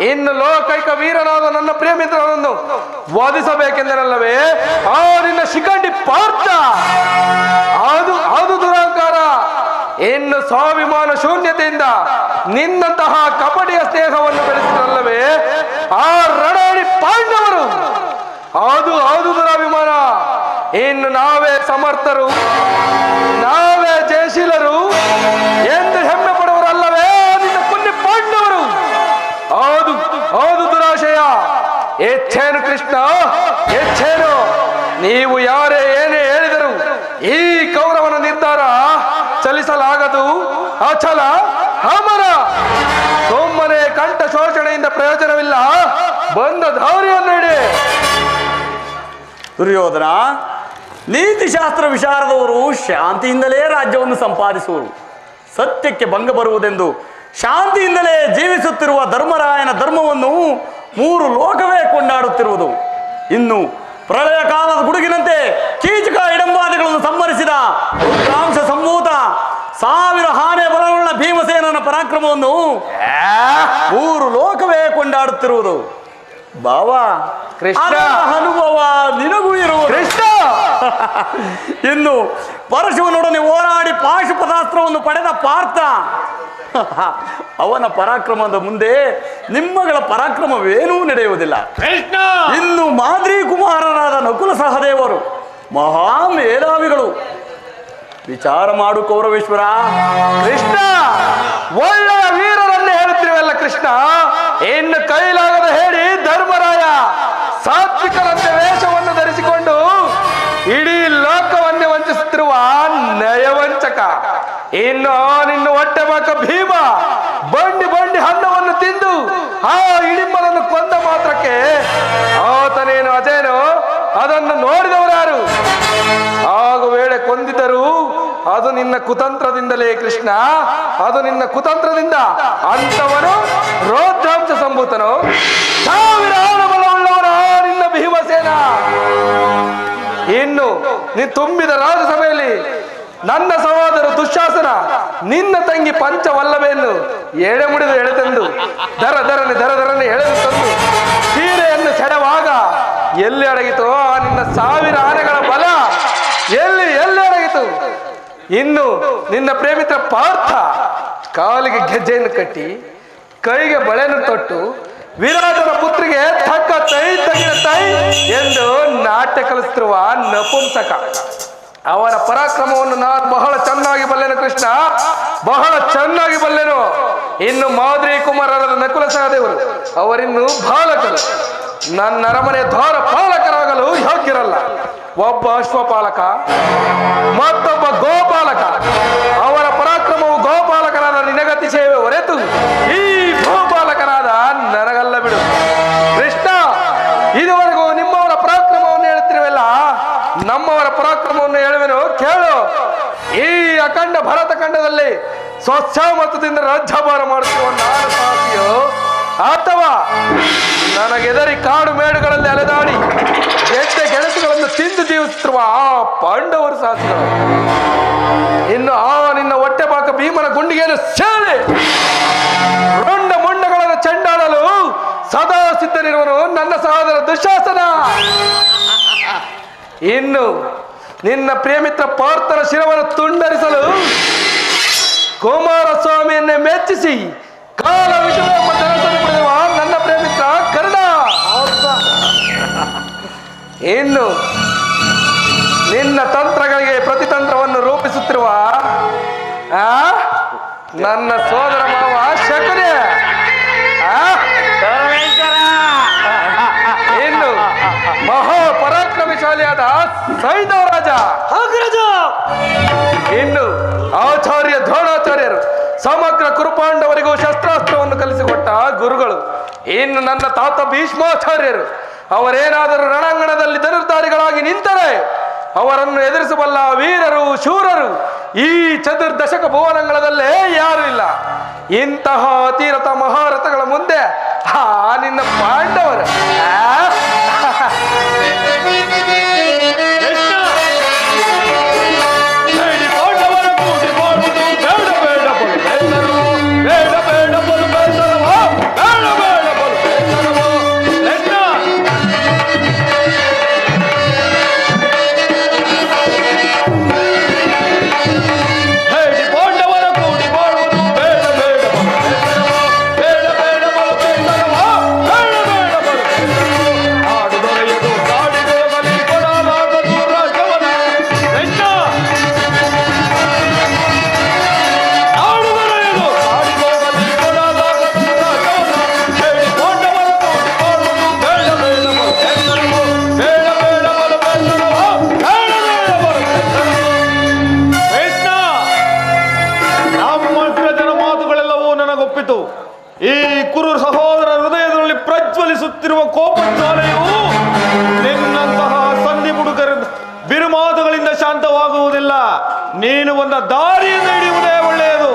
ಇನ್ನು ಲೋಕೈಕ ವೀರನಾದ ನನ್ನ ಪ್ರೇಮಿತ್ರನನ್ನು ವಧಿಸಬೇಕೆಂದರಲ್ಲವೇ ಆ ನಿನ್ನ ಶಿಖಂಡಿ ಪಾರ್ಥ? ಅದು ದುರಹಂಕಾರ. ಇನ್ನು ಸ್ವಾಭಿಮಾನ ಶೂನ್ಯತೆಯಿಂದ ನಿನ್ನಂತಹ ಕಪಟಿಯ ಸ್ನೇಹವನ್ನು ಬೆಳೆಸಿದರಲ್ಲವೇ ಆ ರಣಾಡಿ ಪಾಂಡವರು? ಅದು ದುರಾಭಿಮಾನ. ಇನ್ನು ನಾವೇ ಸಮರ್ಥರು, ನಾವೇ ಜಯಶೀಲರು ಎಂದು ಹೆಮ್ಮೆ ಪಡುವರಲ್ಲವೇ ನಿನ್ನ ಪುಣ್ಯ ಪಾಂಡವರು? ಅದು ದುರಾಶಯ. ಹೆಚ್ಚೇನು ಕೃಷ್ಣ, ಹೆಚ್ಚೇನು? ನೀವು ಯಾರೇ ಏನೇ ಹೇಳಿದರು ಈ ಕೌರವನ ನಿರ್ಧಾರ ಚಲಿಸಲಾಗದು. ಅಚಲ, ಅಮರ. ಸುಮ್ಮನೆ ಕಂಠ ಶೋಷಣೆಯಿಂದ ಪ್ರಯೋಜನವಿಲ್ಲ. ಬಂದ ದಾರಿಯನ್ನು ಇಡಿ. ದುರ್ಯೋಧನ, ನೀತಿಶಾಸ್ತ್ರ ವಿಶಾರದವರು ಶಾಂತಿಯಿಂದಲೇ ರಾಜ್ಯವನ್ನು ಸಂಪಾದಿಸುವರು. ಸತ್ಯಕ್ಕೆ ಭಂಗ ಬರುವುದೆಂದು ಶಾಂತಿಯಿಂದಲೇ ಜೀವಿಸುತ್ತಿರುವ ಧರ್ಮರಾಯನ ಧರ್ಮವನ್ನು 3 ಲೋಕವೇ ಕೊಂಡಾಡುತ್ತಿರುವುದು. ಇನ್ನು ಪ್ರಳಯ ಕಾಲದ ಗುಡುಗಿನಂತೆ ಕೀಚಕ ಇಡಂಬಾದಿಗಳನ್ನು ಸಂಹರಿಸಿದ ರುದ್ರಾಂಶ ಸಂಭೂತ 1000 ಆನೆ ಬಲವುಳ್ಳ ಭೀಮಸೇನನ ಪರಾಕ್ರಮವನ್ನು 3 ಲೋಕವೇ ಕೊಂಡಾಡುತ್ತಿರುವುದು. ಬಾವಾ, ಕೃಷ್ಣ, ಅನುಭವ ನಿನಗೂ ಇರುವ ಕೃಷ್ಣ. ಇನ್ನು ಪರಶುವನೊಡನೆ ಹೋರಾಡಿ ಪಾಶುಪದಾಸ್ತ್ರವನ್ನು ಪಡೆದ ಪಾರ್ಥ, ಅವನ ಪರಾಕ್ರಮದ ಮುಂದೆ ನಿಮ್ಮಗಳ ಪರಾಕ್ರಮವೇನೂ ನಡೆಯುವುದಿಲ್ಲ. ಕೃಷ್ಣ, ಇನ್ನು ಮಾದ್ರಿ ಕುಮಾರರಾದ ನಕುಲ ಸಹದೇವರು ಮಹಾ ಮೇಧಾವಿಗಳು. ವಿಚಾರ ಮಾಡು ಕೌರವೇಶ್ವರ. ಕೃಷ್ಣ, ಒಳ್ಳೆಯ ವೀರರನ್ನೇ ಹೇಳುತ್ತಿರುವಲ್ಲ ಕೃಷ್ಣ. ಇನ್ನು ಕೈಲಾಗದ ಹೇಳಿ ಧರ್ಮರಾಯ ಸಾತ್ವಿಕರಂತೆ ವೇಷವನ್ನು ಧರಿಸಿಕೊಂಡು ಇಡೀ ಲೋಕವನ್ನೇ ವಂಚಿಸುತ್ತಿರುವ ನಯವಂಚಕ. ಇನ್ನು ನಿನ್ನ ಹೊಟ್ಟೆ ಬಾಕ ಭೀಮ ಬಂಡಿ ಅನ್ನವನ್ನು ತಿಂದು ಆ ಇಡಿಂಬನನ್ನು ಕೊಂದ ಮಾತ್ರಕ್ಕೆ ಆತನೇನು ಅಜೇನೋ ಅದನ್ನು ನೋಡಿದವರಾರು? ಹಾಗೂ ವೇಳೆ ಕೊಂದಿದ್ದರು ಅದು ನಿನ್ನ ಕುತಂತ್ರದಿಂದಲೇ ಕೃಷ್ಣ, ಅದು ನಿನ್ನ ಕುತಂತ್ರದಿಂದ. ಅಂತವನು ರೋದ್ರಾಂಶ ಸಂಭೂತನು, 1000 ಬಲವುಳ್ಳವನ ನಿನ್ನ ಭೀಮಸೇನ. ಇನ್ನು ನೀ ತುಂಬಿದ ರಾಜಸಭೆಯಲ್ಲಿ ನನ್ನ ಸಹೋದರ ದುಶ್ಯಾಸನ ನಿನ್ನ ತಂಗಿ ಪಂಚವಲ್ಲಭೆಯನ್ನು ಎಡೆ ಮುಡಿದು ಎಳೆತಂದು ದರದರನೆ ಎಳೆದು ತಂದು ಸೀರೆಯನ್ನು ಸೆಡವಾಗ ಎಲ್ಲಿ ಅಡಗಿತೋ ಆ ನಿನ್ನ 1000 ಆನೆಗಳ ಬಲ ಎಲ್ಲಿ ಅಡಗಿತು? ಇನ್ನು ನಿನ್ನ ಪ್ರೇಮಿತ್ರ ಪಾರ್ಥ ಕಾಲಿಗೆ ಗೆಜ್ಜೆಯನ್ನು ಕಟ್ಟಿ ಕೈಗೆ ಬಳೆಯನ್ನು ತೊಟ್ಟು ವಿರಾಟನ ಪುತ್ರಿಗೆ ತಕ್ಕ ತಗಿನ ತೈ ಎಂದು ನಾಟ್ಯ ಕಲಿಸುತ್ತಿರುವ ನಪುಂಸಕ. ಅವನ ಪರಾಕ್ರಮವನ್ನು ನಾನು ಬಹಳ ಚೆನ್ನಾಗಿ ಬಲ್ಲೆನು ಕೃಷ್ಣ, ಬಹಳ ಚೆನ್ನಾಗಿ ಬಲ್ಲೆನು. ಇನ್ನು ಮಾದ್ರಿ ಕುಮಾರರಾದ ನಕುಲ ಸಹದೇವರು ಅವರಿನ್ನು ಬಾಲಕರು. ನನ್ನ ಅರಮನೆ ದ್ವಾರ ಪಾಲಕರಾಗಲು ಯೋಗ್ಯರಲ್ಲ. ಒಬ್ಬ ಅಶ್ವಪಾಲಕ, ಮತ್ತೊಬ್ಬ ಗೋಪಾಲಕ. ಅವರ ಪರಾಕ್ರಮವು ಗೋಪಾಲಕರಾದ ನಿನಗತಿ ಹೆಂಡತಿ ಸೇವೆ ಹೊರೆತು ಈ ಭೂಪಾಲಕನಾದ ನನಗಲ್ಲ ಬಿಡು. ಕೃಷ್ಣ, ಇದುವರೆಗೂ ನಿಮ್ಮವರ ಪರಾಕ್ರಮವನ್ನು ಹೇಳುತ್ತಿರುವಲ್ಲ, ನಮ್ಮವರ ಪರಾಕ್ರಮವನ್ನು ಹೇಳುವೆನು ಕೇಳು. ಈ ಅಖಂಡ ಭರತ ಖಂಡದಲ್ಲಿ ಸ್ವಚ್ಛಮತದಿಂದ ರಾಜ್ಯಭಾರ ಮಾಡುತ್ತಿರುವ ನಾನು ಸಾಧಿಯೋ, ಅಥವಾ ನನಗೆದರಿ ಕಾಡು ಮೇಡುಗಳಲ್ಲಿ ಅಲೆದಾಡಿ ಗೆಡ್ಡೆ ಗೆಣಸುಗಳನ್ನು ತಿಂದು ಜೀವಿಸುತ್ತಿರುವ ಆ ಪಾಂಡವರು ಸಾಧಿಗಳು, ಇನ್ನು ಆ ನಿನ್ನ ಹೊಟ್ಟೆ ಬಾಕ ಭೀಮನ ಗುಂಡಿಗೆಯನ್ನು ಸೇರಿ ರುಂಡ ಮುಂಡಗಳನ್ನು ಚೆಂಡಾಡಲು ಸದಾ ಸಿದ್ಧನಿರುವನು ನನ್ನ ಸಹೋದರ ದುಶ್ಯಾಸನ. ಇನ್ನು ನಿನ್ನ ಪ್ರೇಮಿತ್ರ ಪಾರ್ಥನ ಶಿರವನ್ನು ತುಂಡರಿಸಲು ಕುಮಾರಸ್ವಾಮಿಯನ್ನೇ ಮೆಚ್ಚಿಸಿ ಕಾಲ ವಿಷಯವೆಂಬ ಜನಸನ್ನು ಪಡೆಯುವ ನನ್ನ ಪ್ರೇಮಿತ್ರ ಕರ್ಣ. ಇನ್ನು ನಿನ್ನ ತಂತ್ರಗಳಿಗೆ ಪ್ರತಿತಂತ್ರವನ್ನು ರೂಪಿಸುತ್ತಿರುವ ನನ್ನ ಸೋದರ ಮಾವ ಶಕುನಿ. ಇನ್ನು ಮಹಾಪರಾಕ್ರಮಶಾಲಿಯಾದ ಸೈಂಧವ ರಾಜ. ಇನ್ನು ಆಚಾರ್ಯ ದ್ರೋಣಾಚಾರ್ಯರು ಸಮಗ್ರ ಕುರುಪಾಂಡವರಿಗೂ ಶಸ್ತ್ರಾಸ್ತ್ರವನ್ನು ಕಲಿಸಿಕೊಟ್ಟ ಗುರುಗಳು. ಇನ್ನು ನನ್ನ ತಾತ ಭೀಷ್ಮಾಚಾರ್ಯರು. ಅವರೇನಾದರೂ ರಣಾಂಗಣದಲ್ಲಿ ಧನುರ್ಧಾರಿಗಳಾಗಿ ನಿಂತರೆ ಅವರನ್ನು ಎದುರಿಸಬಲ್ಲ ವೀರರು ಶೂರರು ಈ ಚತುರ್ದಶಕ ಭುವನಂಗಳದಲ್ಲೇ ಯಾರು ಇಲ್ಲ. ಇಂತಹ ಅತಿರಥ ಮಹಾರಥಗಳ ಮುಂದೆ ನಿನ್ನ ಪಾಂಡವರು ಈ ಕುರು ಸಹೋದರ ಹೃದಯದಲ್ಲಿ ಪ್ರಜ್ವಲಿಸುತ್ತಿರುವ ಕೋಪಜ್ವಾಲೆಯು ನಿನ್ನಂತಹ ಸಂಧಿ ಮುಡುಕರ ಬಿರುಮಾತುಗಳಿಂದ ಶಾಂತವಾಗುವುದಿಲ್ಲ. ನೀನು ಒಂದು ದಾರಿಯನ್ನು ಹಿಡಿಯುವುದೇ ಒಳ್ಳೆಯದು.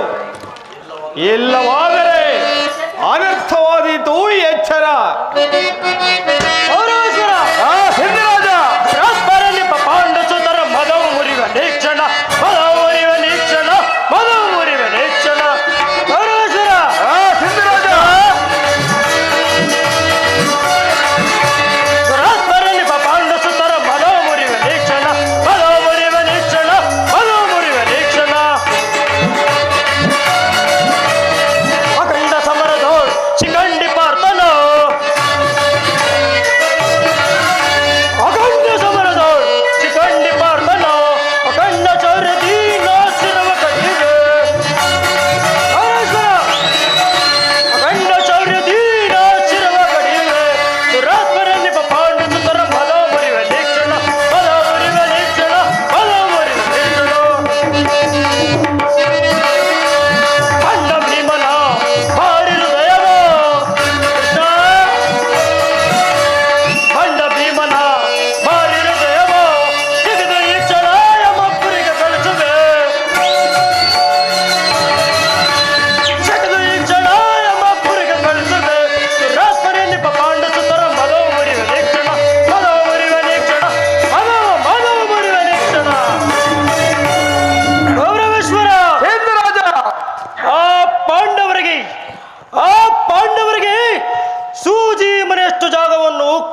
ಇಲ್ಲವಾದರೆ ಅನರ್ಥವಾದೀತು. ಎಚ್ಚರ. ಪಾಂಡಸುತರ ಮದವು ಮುರಿವ ನಿಕ್ಷಣ, ಮದವು ಮುರಿವ ನಿಕ್ಷಣ, ಮದವು ಮುರಿವ ನಿಕ್ಷಣ.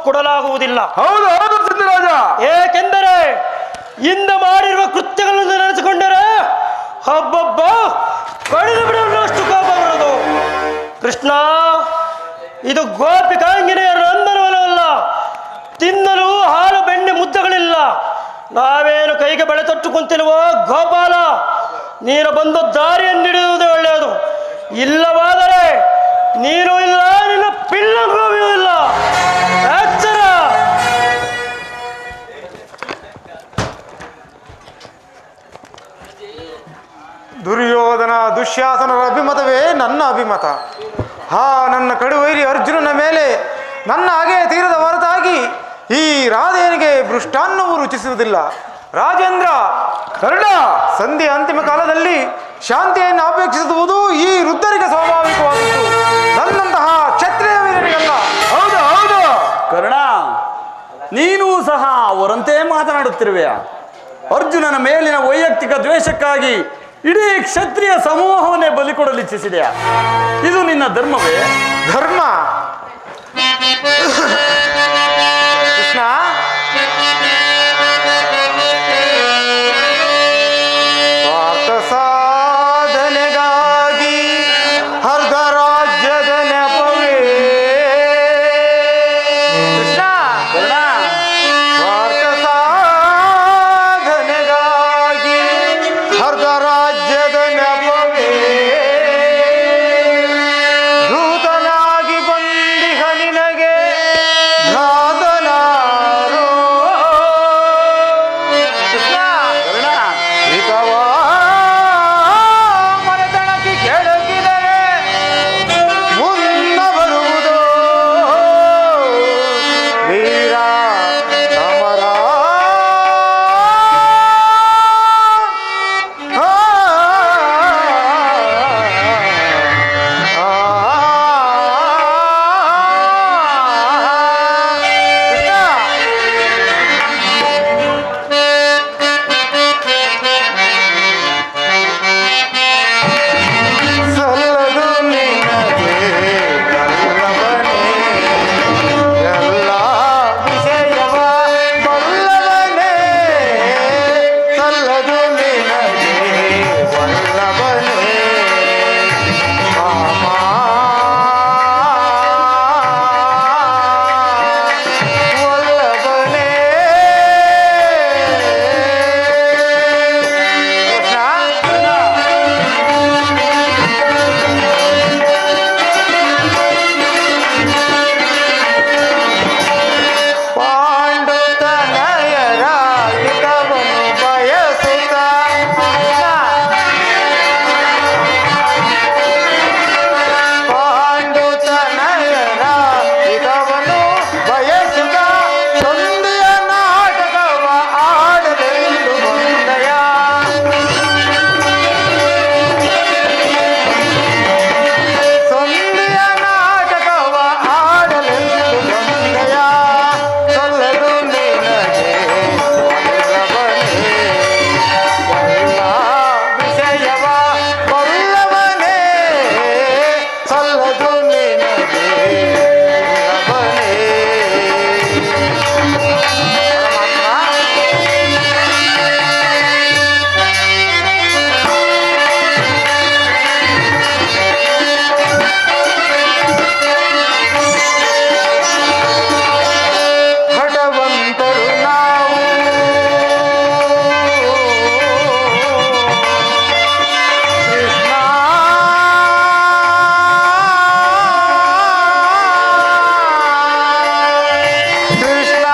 ಕೊಡಲಾಗುವುದಿಲ್ಲ. ಹೌದು ಹೌದು ಸಿದ್ದರಾಜ. ಏಕೆಂದರೆ ಇಂದ ಮಾಡಿರುವ ಕೃತ್ಯಗಳನ್ನು ನೆನೆಸಿಕೊಂಡರೆ ಹಬ್ಬಬ್ಬ ಕಡಿದು ಬಿಡಲು ಕೋಪ ಬರುವುದು. ಕೃಷ್ಣ, ಇದು ಗೋಪಿಕಾಂಗಿನೆಯರ ನಂದನವನವಲ್ಲ. ತಿನ್ನಲು ಹಾಲು ಬೆಣ್ಣೆ ಮುದ್ದಗಳಿಲ್ಲ. ನಾವೇನು ಕೈಗೆ ಬಳೆ ತೊಟ್ಟು ಕುಂತಿರುವ ಗೋಪಾಲ, ನೀನು ಬಂದು ದಾರಿಯನ್ನು ಹಿಡಿಯುವುದೇ ಒಳ್ಳೆಯದು. ಇಲ್ಲವಾದರೆ ನೀನು ಇಲ್ಲ, ನಿನ್ನ ಪಿಲ್ಲೂ ಇಲ್ಲ. ಎಚ್ಚರ. ದುರ್ಯೋಧನ ದುಶ್ಯ ದುಶ್ಯಾಸನರ ಅಭಿಮತವೇ ನನ್ನ ಅಭಿಮತ. ನನ್ನ ಕಡುವೈರಿ ಅರ್ಜುನನ ಮೇಲೆ ನನ್ನ ಹಾಗೆ ತೀರದ ಹೊರತಾಗಿ ಈ ರಾಧೇನಿಗೆ ಮೃಷ್ಟಾನ್ನವು ರುಚಿಸುವುದಿಲ್ಲ. ರಾಜೇಂದ್ರ, ಕರ್ಣ, ಸಂಧ್ಯೆ ಅಂತಿಮ ಕಾಲದಲ್ಲಿ ಶಾಂತಿಯನ್ನು ಅಪೇಕ್ಷಿಸುವುದು ಈ ವೃದ್ಧರಿಗೆ ಸ್ವಾಭಾವಿಕವಾದದ್ದು, ನನ್ನಂತಹ ಕ್ಷತ್ರಿಯ ವೀರರಿಗಲ್ಲ. ಹೌದು ಹೌದು. ಕರ್ಣ, ನೀನೂ ಸಹ ಅವರಂತೆ ಮಾತನಾಡುತ್ತಿರುವೆಯಾ? ಅರ್ಜುನನ ಮೇಲಿನ ವೈಯಕ್ತಿಕ ದ್ವೇಷಕ್ಕಾಗಿ ಇಡೀ ಕ್ಷತ್ರಿಯ ಸಮೂಹವನ್ನೇ ಬಲಿಕೊಡಲಿಚ್ಛಿಸಿದೆಯಾ? ಇದು ನಿನ್ನ ಧರ್ಮವೇ? ಧರ್ಮ ಕೃಷ್ಣ, ಸ್ವಾರ್ಥ ಸಾಧನೆಗಾಗಿ ಅರ್ಧ ರಾಜ್ಯದ ನೆಪವೇ. ಕೃಷ್ಣ, ಸ್ವಾರ್ಥ ಸಾಧನೆಗಾಗಿ ಅರ್ಧ ರಾಜ್ಯದ ನೆಪವೇ. ದೂತನಾಗಿ ಬಂದಿಹ ನಿನಗೆ ಭ್ರಾತನಾರೋ. ಕೃಷ್ಣ, ಹಿತವಾ ಮನೆತನಕ್ಕೆ ಕೆಳಗಿದರೆ ಮುನ್ನ ಬರುವುದು ವೀರ ಸಮರ. ಸಲ್ಲದು ನಿನಗೆ ಬಲ್ಲವನೇ, ಎಲ್ಲ ವಿಷಯವ ಬಲ್ಲವನೇ. ಸಲ್ಲದು ನಿನಗೆ ಬಲ್ಲವನೇ, ಮಾಮ ವಲ್ಲಭನೇ. ಪಾಂಡುತನಯರ ಹಿತವನ್ನು ಬಯಸುತ್ತ ಪಾಂಡುತನಯರ ಹಿತವನ್ನು ಬಯಸುತ್ತ ಸಂಧಿಯ ನಾಟಕವ ಆಡಲೆಂದು ಬಂದಯ. ಸಂಧಿಯ ನಾಟಕವ ಆಡಲೆಂದು ಬಂದಯ. ಸಲ್ಲದು ನಿನಗೆ ವಲ್ಲಭನೇ, ಎಲ್ಲ ವಿಷಯವ ಬಲ್ಲವನೇ. ಸಲ್ಲದು ನಿನಗೆ ವಲ್ಲಭನೇ. ಹಠವಂತರು ನಾವು ಕೃಷ್ಣ, ಕೃಷ್ಣ,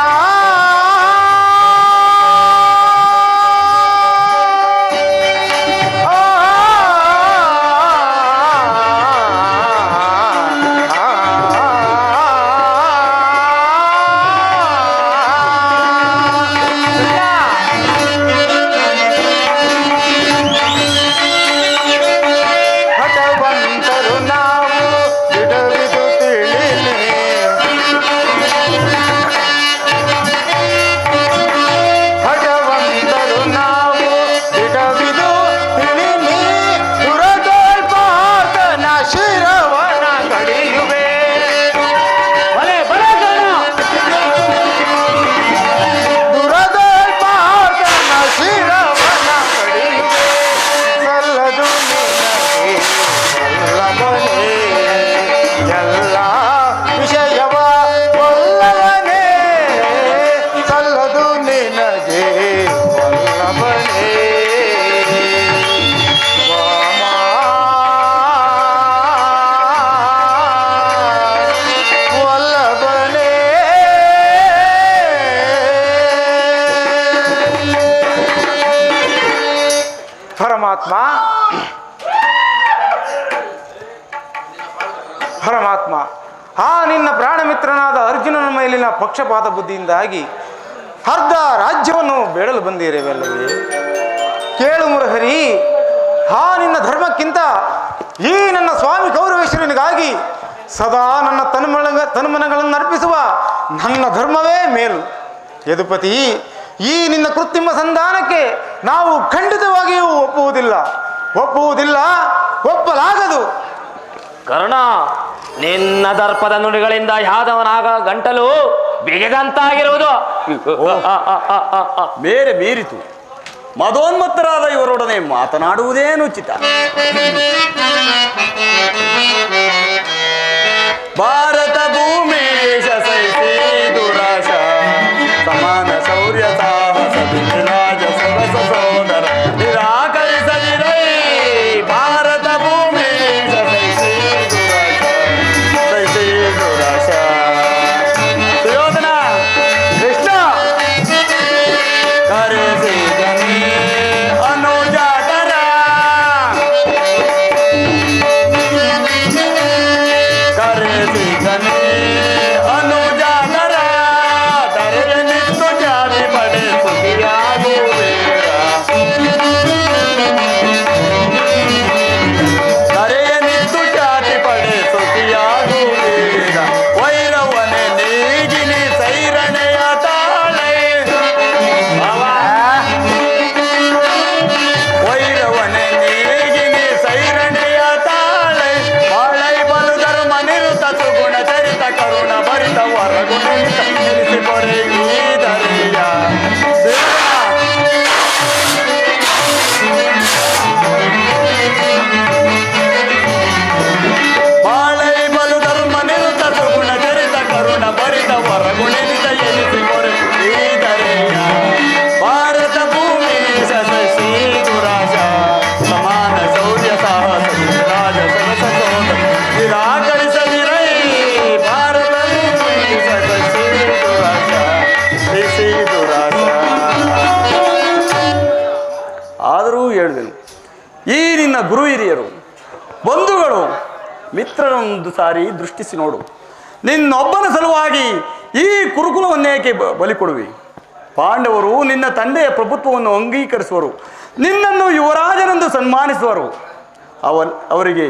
ಹಠವಂತರು ನಾವು ಬಿಡವಿದು ತಿಳಿಲಿ. ಹಠವಂತರು ನಾವು ಬಿಡವಿದು ತಿಳಿಲಿ. ದುರದೋಲ್ಪಾತನ ಶಿರವನ ಕಡಿಯುವೆ. ಬಲೆ ಬಲೆ ಕರ್ಣ, ದುರದೋಲ್ಪಾತನ ಶಿರವನ ಕಡಿಯುವೆ. ಸಲ್ಲದು ನಿನಗೆ ವಲ್ಲಭನೇ, ಎಲ್ಲ ವಿಷಯವ ಬಲ್ಲವನೇ. ಸಲ್ಲದು ನಿನಗೆ ವಲ್ಲಭನೇ, ವಾಮ ವಲ್ಲಭನೇ. ಪರಮಾತ್ಮ, ಪರಮಾತ್ಮ, ಆ ನಿನ್ನ ಪ್ರಾಣಮಿತ್ರನಾದ ಅರ್ಜುನನ ಮೇಲಿನ ಪಕ್ಷಪಾತ ಬುದ್ಧಿಯಿಂದಾಗಿ ಅರ್ಧ ರಾಜ್ಯವನ್ನು ಬೇಡಲು ಬಂದಿರುವೆಲ್ಲವೇ? ಕೇಳು ಮುರಹರಿ, ಆ ನಿನ್ನ ಧರ್ಮಕ್ಕಿಂತ ಈ ನನ್ನ ಸ್ವಾಮಿ ಗೌರವೇಶ್ವರನಿಗಾಗಿ ಸದಾ ನನ್ನ ತನುಮನಗಳನ್ನು ಅರ್ಪಿಸುವ ನನ್ನ ಧರ್ಮವೇ ಮೇಲು. ಯದುಪತಿ, ಈ ನಿನ್ನ ಕೃತ್ರಿಮ ಸಂಧಾನಕ್ಕೆ ನಾವು ಖಂಡಿತವಾಗಿಯೂ ಒಪ್ಪುವುದಿಲ್ಲ, ಒಪ್ಪಲಾಗದು. ಕರ್ಣ, ನಿನ್ನ ದರ್ಪದ ನುಡಿಗಳಿಂದ ಯಾದವನಾಗ ಗಂಟಲು ಬಿಗಿದಂತಾಗಿರುವುದು ಬೇರೆ ಮೀರಿತು. ಮದೋನ್ಮತ್ತರಾದ ಇವರೊಡನೆ ಮಾತನಾಡುವುದೇನುಚಿತ. ಭಾರತ ಭೂಮಿ ಸೈಸಿ ದುರಾಶ ಸಮಾನ ಶೌರ್ಯ ಸಾಹಸ ರಾಜ ಸೊಗಸ ಸೋದರ ನಿರಾಕರಿಸದಿರೈ. ಭಾರತ ಭೂಮಿ ಸೈಸಿ ದುರಾಶ ಸುಯೋಧನ ಕೃಷ್ಣ ಕರೆಸಿದನಿ ಅನುಜಾತರ ಕರೆಸಿದನಿ ಅನುಜಾತರ ತರೆ ನಿಂತು ಜಾರಿ ಪಡೆ ಸುಖಿಯಾಗುವೇರ. ತರೆಯ ನಿಂತು ಜಾತಿ ಪಡೆ ಸುಖಿಯಾಗುವೇರ. ವೈರವನೆ ನೀಗಿನಿ ಸೈರಣೆಯ ತಾಳೆ ವೈರವನೆ ನೀಗಿನಿ ಸೈರಣೆಯ ತಾಳೆ. ಬಾಳೈ ಬಲು ಧರ್ಮ ನಿರುತ ಸುಗುಣ ಚರಿತ ಕರುಣ ಭರಿತ ವರಗುಣ ನಿಲ್ಲಿಸಿ ಕೊರೆಯುವುದರೆಯ. ಬಾಳೈ ಬಲು ಧರ್ಮ ನಿರುತ ಸುಗುಣ ಚರಿತ ಕರುಣ ಭರಿತ ವರಗುಣಿತ ಎನಿಸಿ ಕೊರೆಯುವುದರೆಯ. ಭಾರತ ಭೂಮಿ ಸಸಿ ದುರಾಶ ಸಮಾನ ಶೌರ್ಯ ಸಾಹಸ ರಾಜ ಸರಸ ಸೋದ ನಿರಾಕರಿಸದಿರೈ. ಭಾರತ ಭೂಮಿ ಸಸಿ ದುರಾಶ ಸಸಿ ದುರಾಶ. ಆದರೂ ಹೇಳಿದೆನು, ಈ ನಿನ್ನ ಗುರು ಹಿರಿಯರು ಬಂಧುಗಳು ಮಿತ್ರರೊಂದು ಸಾರಿ ದೃಷ್ಟಿಸಿ ನೋಡು. ನಿನ್ನೊಬ್ಬನ ಸಲುವಾಗಿ ಈ ಕುರುಕುಲವನ್ನೇಕೆ ಬಲಿ ಕೊಡುವಿ? ಪಾಂಡವರು ನಿನ್ನ ತಂದೆಯ ಪ್ರಭುತ್ವವನ್ನು ಅಂಗೀಕರಿಸುವರು, ನಿನ್ನನ್ನು ಯುವರಾಜನೆಂದು ಸನ್ಮಾನಿಸುವರು. ಅವರಿಗೆ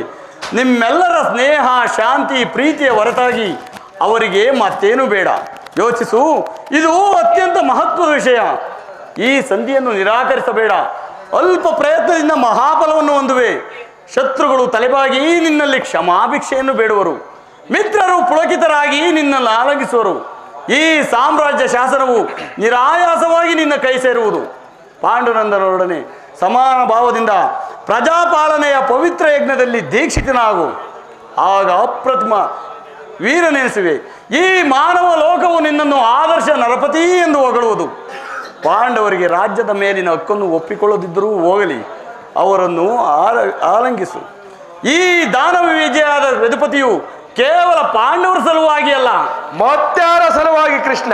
ನಿಮ್ಮೆಲ್ಲರ ಸ್ನೇಹ ಶಾಂತಿ ಪ್ರೀತಿಯ ಹೊರತಾಗಿ ಅವರಿಗೆ ಮತ್ತೇನು ಬೇಡ. ಯೋಚಿಸು, ಇದು ಅತ್ಯಂತ ಮಹತ್ವದ ವಿಷಯ. ಈ ಸಂಧಿಯನ್ನು ನಿರಾಕರಿಸಬೇಡ. ಅಲ್ಪ ಪ್ರಯತ್ನದಿಂದ ಮಹಾಫಲವನ್ನು ಹೊಂದುವೆ. ಶತ್ರುಗಳು ತಲೆಬಾಗಿ ನಿನ್ನಲ್ಲಿ ಕ್ಷಮಾಭಿಕ್ಷೆಯನ್ನು ಬೇಡುವರು. ಮಿತ್ರರು ಪುಳಕಿತರಾಗಿ ನಿನ್ನನ್ನು ಆಲಂಗಿಸುವರು. ಈ ಸಾಮ್ರಾಜ್ಯ ಶಾಸನವು ನಿರಾಯಾಸವಾಗಿ ನಿನ್ನ ಕೈ ಸೇರುವುದು. ಪಾಂಡುನಂದನೊಡನೆ ಸಮಾನ ಭಾವದಿಂದ ಪ್ರಜಾಪಾಲನೆಯ ಪವಿತ್ರ ಯಜ್ಞದಲ್ಲಿ ದೀಕ್ಷಿತನಾಗು. ಆಗ ಅಪ್ರತಿಮ ವೀರನೆನಿಸುವೆ. ಈ ಮಾನವ ಲೋಕವು ನಿನ್ನನ್ನು ಆದರ್ಶ ನರಪತಿ ಎಂದು ಹೊಗಳುವುದು. ಪಾಂಡವರಿಗೆ ರಾಜ್ಯದ ಮೇಲಿನ ಹಕ್ಕನ್ನು ಒಪ್ಪಿಕೊಳ್ಳದಿದ್ದರೂ ಹೋಗಲಿ, ಅವರನ್ನು ಆಲಂಗಿಸು. ಈ ದಾನವ ವಿಜಯಾದ ಯದುಪತಿಯು ಕೇವಲ ಪಾಂಡವರ ಸಲುವಾಗಿ ಅಲ್ಲ, ಮತ್ತಾರ ಸಲುವಾಗಿ ಕೃಷ್ಣ?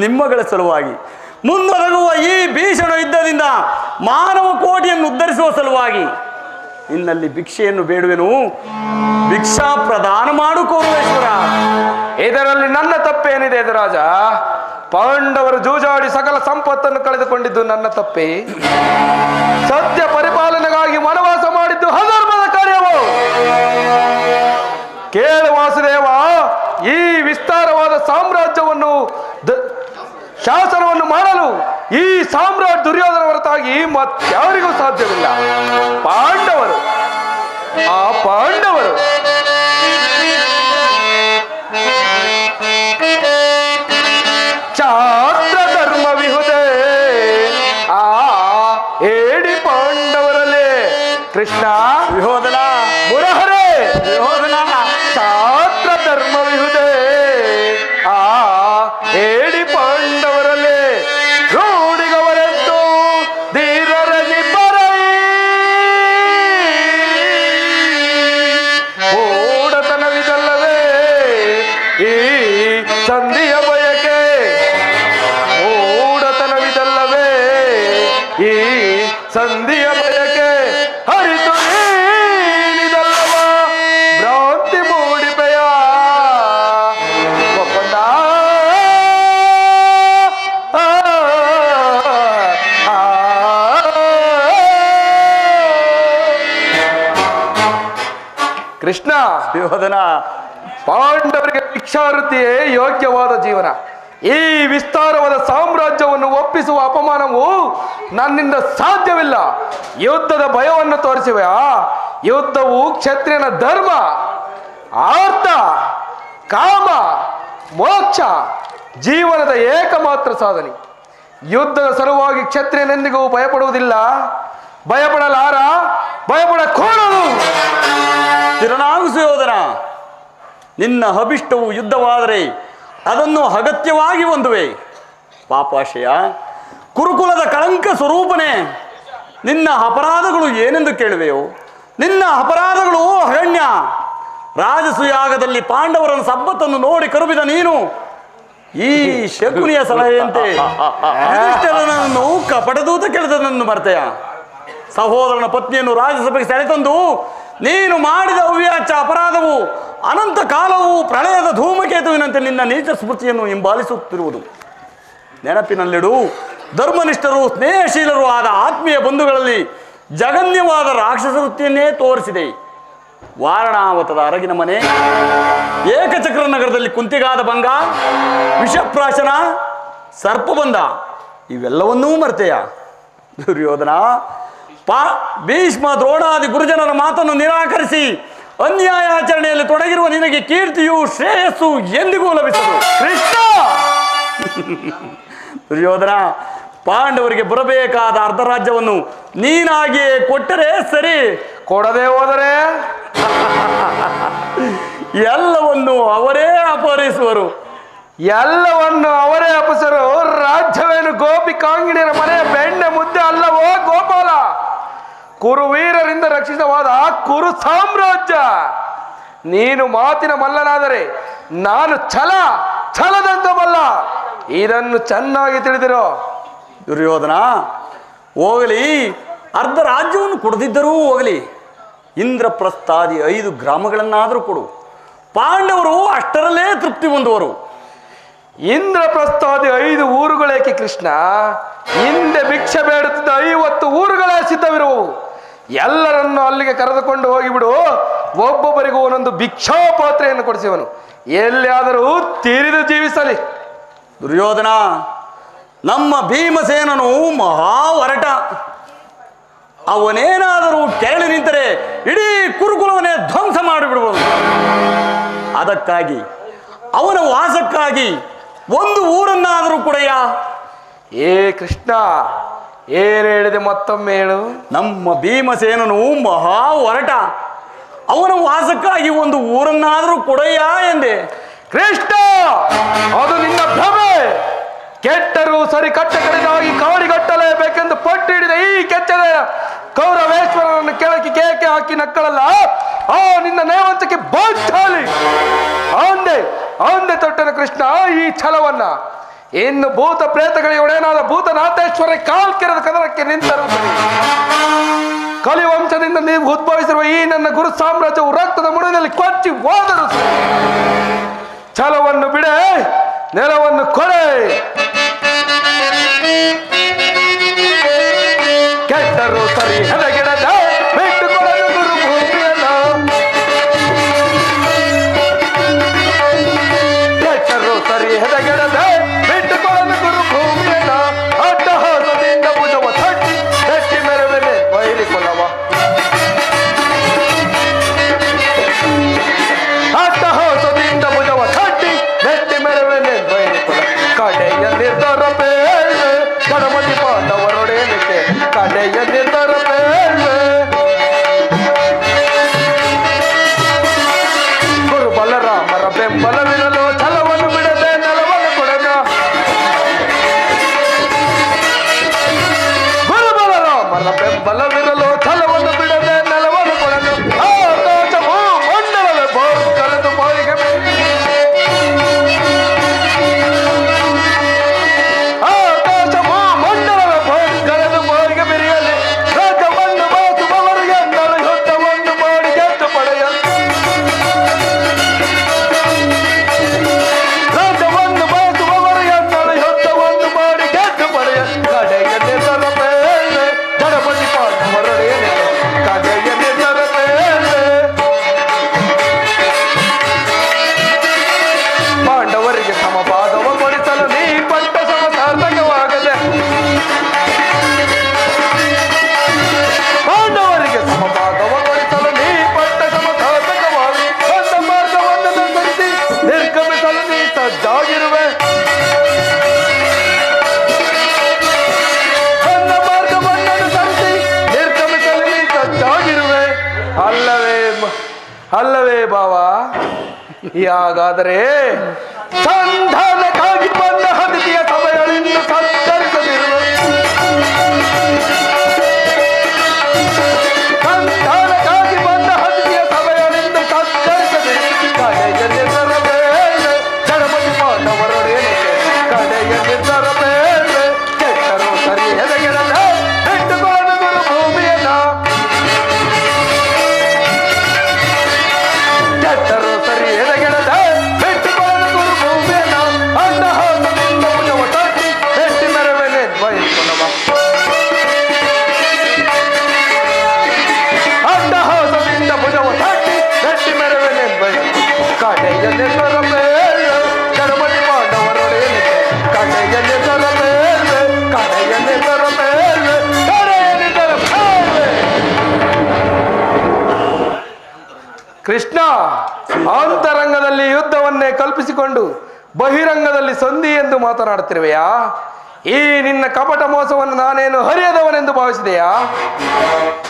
ನಿಮ್ಮಗಳ ಸಲುವಾಗಿ. ಮುಂದೊರಗುವ ಈ ಭೀಷಣ ಯುದ್ಧದಿಂದ ಮಾನವ ಕೋಟಿಯನ್ನು ಉದ್ಧರಿಸುವ ಸಲುವಾಗಿ. ನಿನ್ನಲ್ಲಿ ಭಿಕ್ಷೆಯನ್ನು ಬೇಡುವೆನು, ಭಿಕ್ಷಾ ಪ್ರದಾನ ಮಾಡು ಕೌರವೇಶ್ವರ. ಇದರಲ್ಲಿ ನನ್ನ ತಪ್ಪೇನಿದೆ ರಾಜ? ಪಾಂಡವರು ಜೂಜಾಡಿ ಸಕಲ ಸಂಪತ್ತನ್ನು ಕಳೆದುಕೊಂಡಿದ್ದು ನನ್ನ ತಪ್ಪೇ? ಸತ್ಯ ಪರಿಪಾಲನೆಗಾಗಿ ವನವಾಸ ಮಾಡಿದ್ದು ಅಧರ್ಮದ ಕಾರ್ಯವು? ಕೇಳು ವಾಸುದೇವ, ಈ ವಿಸ್ತಾರವಾದ ಸಾಮ್ರಾಜ್ಯವನ್ನು ಶಾಸನವನ್ನು ಮಾಡಲು ಈ ಸಾಮ್ರಾಟ್ ದುರ್ಯೋಧನ ಹೊರತಾಗಿ ಮತ್ತಾರಿಗೂ ಸಾಧ್ಯವಿಲ್ಲ. ಪಾಂಡವರು ಶಾಸ್ತ್ರ ಧರ್ಮ ವಿಹುದೆ ಏಡಿ ಪಾಂಡವರಲ್ಲೇ ಕೃಷ್ಣ ವಿರೋಧನ ಮುರಹರೇ ವಿರೋಧನ ಶಾಸ್ತ್ರ ಧರ್ಮ ವಿಹುದೆ ಏಡಿ ಪಾಂಡವರಲ್ಲೇ ರೂಢಿಗವರೆದ್ದು ಧೀರರಲ್ಲಿ ಬರೈ ಮೂಢತನವಿದಲ್ಲವೇ ಈ ಸಂಧಿಯ ಬಯಕೆ? ಮೂಢತನವಿದಲ್ಲವೇ ಈ ಸಂಧಿಯ ಬಯಕೆ? ಹರಿತು ನೀನಿದಲ್ಲವ ಬ್ರಾ ಕೃಷ್ಣ, ದುರ್ಯೋಧನ, ಪಾಂಡವರಿಗೆ ಭಿಕ್ಷಾವೃತ್ತಿಯೇ ಯೋಗ್ಯವಾದ ಜೀವನ. ಈ ವಿಸ್ತಾರವಾದ ಸಾಮ್ರಾಜ್ಯವನ್ನು ಒಪ್ಪಿಸುವ ಅಪಮಾನವು ನನ್ನಿಂದ ಸಾಧ್ಯವಿಲ್ಲ. ಯುದ್ಧದ ಭಯವನ್ನು ತೋರಿಸುವೆಯಾ? ಯುದ್ಧವು ಕ್ಷತ್ರಿಯನ ಧರ್ಮ, ಆರ್ಥ, ಕಾಮ, ಮೋಕ್ಷ, ಜೀವನದ ಏಕಮಾತ್ರ ಸಾಧನೆ. ಯುದ್ಧದ ಸಲುವಾಗಿ ಕ್ಷತ್ರಿಯನೆಂದಿಗೂ ಭಯಪಡುವುದಿಲ್ಲ, ಭಯಪಡಲಾರ, ಭಯಪಡಕೂಡದು. ತಿರುನಾಗು ಸುಯೋಧನ, ನಿನ್ನ ಅಭಿಷ್ಟವು ಯುದ್ಧವಾದರೆ ಅದನ್ನು ಅಗತ್ಯವಾಗಿ ಹೊಂದುವೆ. ಪಾಪಾಶಯ, ಕುರುಕುಲದ ಕಳಂಕ ಸ್ವರೂಪನೇ, ನಿನ್ನ ಅಪರಾಧಗಳು ಏನೆಂದು ಕೇಳುವೆಯೋ? ನಿನ್ನ ಅಪರಾಧಗಳು ಅರಣ್ಯ. ರಾಜಸುಯಾಗದಲ್ಲಿ ಪಾಂಡವರನ್ನು ಸಂಪತ್ತನ್ನು ನೋಡಿ ಕರುಬಿದ ನೀನು ಈ ಶಕುನಿಯ ಸಲಹೆಯಂತೆ ಯುಧಿಷ್ಠಿರನನ್ನು ಕಪಟದೂತ ಕೆಳೆದನನ್ನು ಮರೆತೆಯ? ಸಹೋದರನ ಪತ್ನಿಯನ್ನು ರಾಜಸಭೆಗೆ ಸೆಳೆತಂದು ನೀನು ಮಾಡಿದ ಅವ್ಯಾಚ ಅಪರಾಧವು ಅನಂತ ಕಾಲವು ಪ್ರಳಯದ ಧೂಮಕೇತುವಿನಂತೆ ನಿನ್ನ ನೀಚ ಸ್ಮೃತಿಯನ್ನು ಹಿಂಬಾಲಿಸುತ್ತಿರುವುದು ನೆನಪಿನಲ್ಲಿಡು. ಧರ್ಮನಿಷ್ಠರು, ಸ್ನೇಹಶೀಲರು ಆದ ಆತ್ಮೀಯ ಬಂಧುಗಳಲ್ಲಿ ಜಗನ್ಯವಾದ ರಾಕ್ಷಸ ವೃತ್ತಿಯನ್ನೇ ತೋರಿಸಿದೆ. ವಾರಣಾವತದ ಅರಗಿನ ಮನೆ, ಏಕಚಕ್ರ ನಗರದಲ್ಲಿ ಕುಂತಿಗಾದ ಭಂಗ, ವಿಷಪ್ರಾಶನ, ಸರ್ಪಬಂಧ ಇವೆಲ್ಲವನ್ನೂ ಮರೆತೆಯ? ದುರ್ಯೋಧನ, ಭೀಷ್ಮ, ದ್ರೋಣಾದಿ ಗುರುಜನರ ಮಾತನ್ನು ನಿರಾಕರಿಸಿ ಅನ್ಯಾಯಾಚರಣೆಯಲ್ಲಿ ತೊಡಗಿರುವ ನಿನಗೆ ಕೀರ್ತಿಯು ಶ್ರೇಯಸ್ಸು ಎಂದಿಗೂ ಲಭಿಸದು. ಕೃಷ್ಣ, ದುರ್ಯೋಧನ, ಪಾಂಡವರಿಗೆ ಬರಬೇಕಾದ ಅರ್ಧ ರಾಜ್ಯವನ್ನು ನೀನಾಗಿಯೇ ಕೊಟ್ಟರೆ ಸರಿ, ಕೊಡದೆ ಹೋದರೆ ಎಲ್ಲವನ್ನು ಅವರೇ ಅಪಹರಿಸುವರು. ಎಲ್ಲವನ್ನು ಅವರೇ ಅಪಸರು. ರಾಜ್ಯವೇನು ಗೋಪಿಕಾಂಗಿಣಿಯರ ಮನೆಯ ಬೆಣ್ಣೆ ಮುದ್ದೆ ಅಲ್ಲವೋ ಗೋಪಾಲ? ಕುರುವೀರರಿಂದ ರಕ್ಷಿತವಾದ ಕುರು ಸಾಮ್ರಾಜ್ಯ. ನೀನು ಮಾತಿನ ಮಲ್ಲನಾದರೆ ನಾನು ಛಲದಂತ ಮಲ್ಲ. ಇದನ್ನು ಚೆನ್ನಾಗಿ ತಿಳಿದಿರೋ. ದುರ್ಯೋಧನ, ಹೋಗಲಿ, ಅರ್ಧ ರಾಜ್ಯವನ್ನು ಕೊಡದಿದ್ದರೂ ಹೋಗಲಿ, ಇಂದ್ರಪ್ರಸ್ಥಾದಿ 5 ಗ್ರಾಮಗಳನ್ನಾದರೂ ಕೊಡು. ಪಾಂಡವರು ಅಷ್ಟರಲ್ಲೇ ತೃಪ್ತಿ ಹೊಂದುವರು. ಇಂದ್ರಪ್ರಸ್ಥಾದಿ 5 ಊರುಗಳೇಕೆ ಕೃಷ್ಣ? ಹಿಂದೆ ಭಿಕ್ಷೆ ಬೇಡುತ್ತಿದ್ದ 50 ಊರುಗಳೇ ಸಿದ್ಧವಿರುವವು. ಎಲ್ಲರನ್ನು ಅಲ್ಲಿಗೆ ಕರೆದುಕೊಂಡು ಹೋಗಿಬಿಡು. ಒಬ್ಬೊಬ್ಬರಿಗೂ ಒಂದೊಂದು ಭಿಕ್ಷಾಪಾತ್ರೆಯನ್ನು ಕೊಡಿಸುವನು. ಎಲ್ಲಿಯಾದರೂ ತೀರಿದು ಜೀವಿಸಲಿ. ದುರ್ಯೋಧನ, ನಮ್ಮ ಭೀಮಸೇನನು ಮಹಾ ಒರಟ. ಅವನೇನಾದರೂ ಕೆರಳಿ ನಿಂತರೆ ಇಡೀ ಕುರುಕುಲವನ್ನೇ ಧ್ವಂಸ ಮಾಡಿಬಿಡುವನು. ಅದಕ್ಕಾಗಿ ಅವನ ವಾಸಕ್ಕಾಗಿ ಒಂದು ಊರನ್ನಾದರೂ ಕೊಡೆಯ? ಏ ಕೃಷ್ಣ, ಏನು ಹೇಳಿದೆ ಮತ್ತೊಮ್ಮೆ ಹೇಳು. ನಮ್ಮ ಭೀಮಸೇನನು ಮಹಾ ಒರಟ. ಅವನ ವಾಸಕ್ಕಾಗಿ ಒಂದು ಊರನ್ನಾದರೂ ಕೊಡೆಯ ಎಂದೆ. ಕೃಷ್ಣ, ಅದು ನಿನ್ನ ಭ್ರಮೆ. ಕೆಟ್ಟರೂ ಸರಿ ಕಟ್ಟ ಕಡಿದಾಗಿ ಕಾಡಿಗಟ್ಟಲೇಬೇಕೆಂದು ಪಟ್ಟು ಹಿಡಿದ ಈ ಕೆಚ್ಚದ ಕೌರವೇಶ್ವರನನ್ನು ಕೆಳಕ್ಕೆ ಕೇಕೆ ಹಾಕಿ ನಕ್ಕಳಲ್ಲ, ಆ ನಿನ್ನ ನೇವಂಚಕ್ಕೆ ಬಾಚಾಲಿ. ಅಂದೆ ತೊಟ್ಟನ ಕೃಷ್ಣ ಈ ಛಲವನ್ನ. ಇನ್ನು ಭೂತ ಪ್ರೇತಗಳಿಗೆ ಒಡೆಯನಾದ ಭೂತನಾಥೇಶ್ವರ ಕಾಲ್ಕೆರೆದ ಕದರಕ್ಕೆ ನಿಂತರು. ಕಲಿವಂಶದಿಂದ ನೀವು ಉದ್ಭವಿಸಿರುವ ಈ ನನ್ನ ಗುರು ಸಾಮ್ರಾಜ್ಯವು ರಕ್ತದ ಮುಡಿನಲ್ಲಿ ಕೊಚ್ಚಿ ಹೋದರು. ಛಲವನ್ನು ಬಿಡೆ, ನೆಲವನ್ನು ಕೊಡೆ. ಕೆಟ್ಟರು ಸರಿ ಹೆದಗಿಡದ ಬಿಟ್ಟುಕೊಡಲು ಗುರು ಭೂಮಿಯಲ್ಲ. ಕೆಟ್ಟರು ಸರಿ ಹೆದಗಿಡದ ಬಿಟ್ಟುಕೊಡಲು ಗುರು ಭೂಮಿಯಲ್ಲ. ಅಟ್ಟಹಾಸದಿಂದ ಭುಜವ ತಟ್ಟಿ ತಟ್ಟಿ ಮೆರವನೆ ಬಯಲಿಕೊಳ್ಳವ. ಅಟ್ಟಹಾಸದಿಂದ ಭುಜವ ತಟ್ಟಿ ನೆಟ್ಟಿ ಮೆರವನೆ ಬಯಲಿಕೊಳ್ಳ. ಕಡೆಯ ನಿರ್ಧಾರ ಬೇಳೆ ಗಣಪತಿ ಪಾಂಡವರೊಡೇನಕ್ಕೆ ಕಡೆಯ ನಿರ್ಧಾರ ಬೇಳೆ. ಗುರು ಬಲರಾಮರ ಬೆಂಬಲವಿರಲು ಛಲವನ್ನು ಬಿಡದೆ ನೆಲವನ್ನು ಕೊಡದ. ಗುರು ಬಲರಾಮರ ಬೆಂಬಲವಿರಲು ಛಲವನ್ನು ಬಿಡದೆ ನೆಲವನ್ನು ಕೊಡದು. ಆಕಾಶವು ಮಂಡಲವೇ ಕರೆದು ಬಾಯಿಗೆ ಆಕಾಶವು ಮಂಡಲವೇ ಕರೆದು ಬಾಯಿಗೆ ಬೆರೆಯಲಿ. ರಾಜವನ್ನು ಬಾಸು ಹಾಗಾದರೆ ಸಂಧಾನಕ್ಕಾಗಿ ಬಂದ ಅತಿಥಿಯ ಸಭೆಗಳಿಂದ ಸತ್ಕರಿಸದಿರುವ ಸಂಧಾನಕ್ಕಾಗಿ ಬಂದ ಅತಿಥಿಯ ಸಭೆಗಳಿಂದ ಸತ್ಕರಿಸದೆ ಕಡೆಯಲ್ಲಿ ತರಬೇಳೆ ಗಣಪತಿ ಪಾಂಡವರೊಡನೆ ಕಡೆಯಲ್ಲಿ ತರಬೇಳೆ ಕೆಟ್ಟರು ಸರಿ ಎದೆಗೆಡದೆ ಬಿಟ್ಟುಕೊಂಡು ಗುರು ಭೂಮಿಯನ್ನ ಕೆಟ್ಟರು ಸರಿ ಎದೆಗೆಡದೆ ಬಿಟ್ಟುಕೊಂಡು ಗುರು ಭೂಮಿಯನ್ನ ಅಡ್ಡ ಹಾಸದಿಂದ ಭುಜವ ತಟ್ಟಿ ಎತ್ತಿ ಮೆರವೇನೆ ಬಯಸ್ಕೊಂಡವ ಅಡ್ಡ ಹಾಸದಿಂದ ಭುಜವ ತಟ್ಟಿ ಎತ್ತಿ ಮೆರವೇನೆ ಬಯಸ್ಕೊಂಡ ಕಡೆಯಲ್ಲಿ ತರಬೇಳೆ ಗಣಪತಿ ಪಾಂಡವರೊಡನೆ ಕಡೆಯಲ್ಲಿ ತರಬೇಳೆ ಕಡೆಯಲ್ಲಿ ತರಬೇಳೆ ಕಡೆಯಲ್ಲಿ ತರಬೇಳೆ. ಕೃಷ್ಣ ಅಂತರಂಗದಲ್ಲಿ ಯುದ್ಧವನ್ನೇ ಕಲ್ಪಿಸಿಕೊಂಡು ಬಹಿರಂಗದಲ್ಲಿ ಸಂಧಿ ಎಂದು ಮಾತನಾಡುತ್ತಿರುವೆಯಾ? ಈ ನಿನ್ನ ಕಪಟ ಮೋಸವನ್ನು ನಾನೇನು ಹರಿಯದವನೆಂದು ಭಾವಿಸಿದೆಯಾ?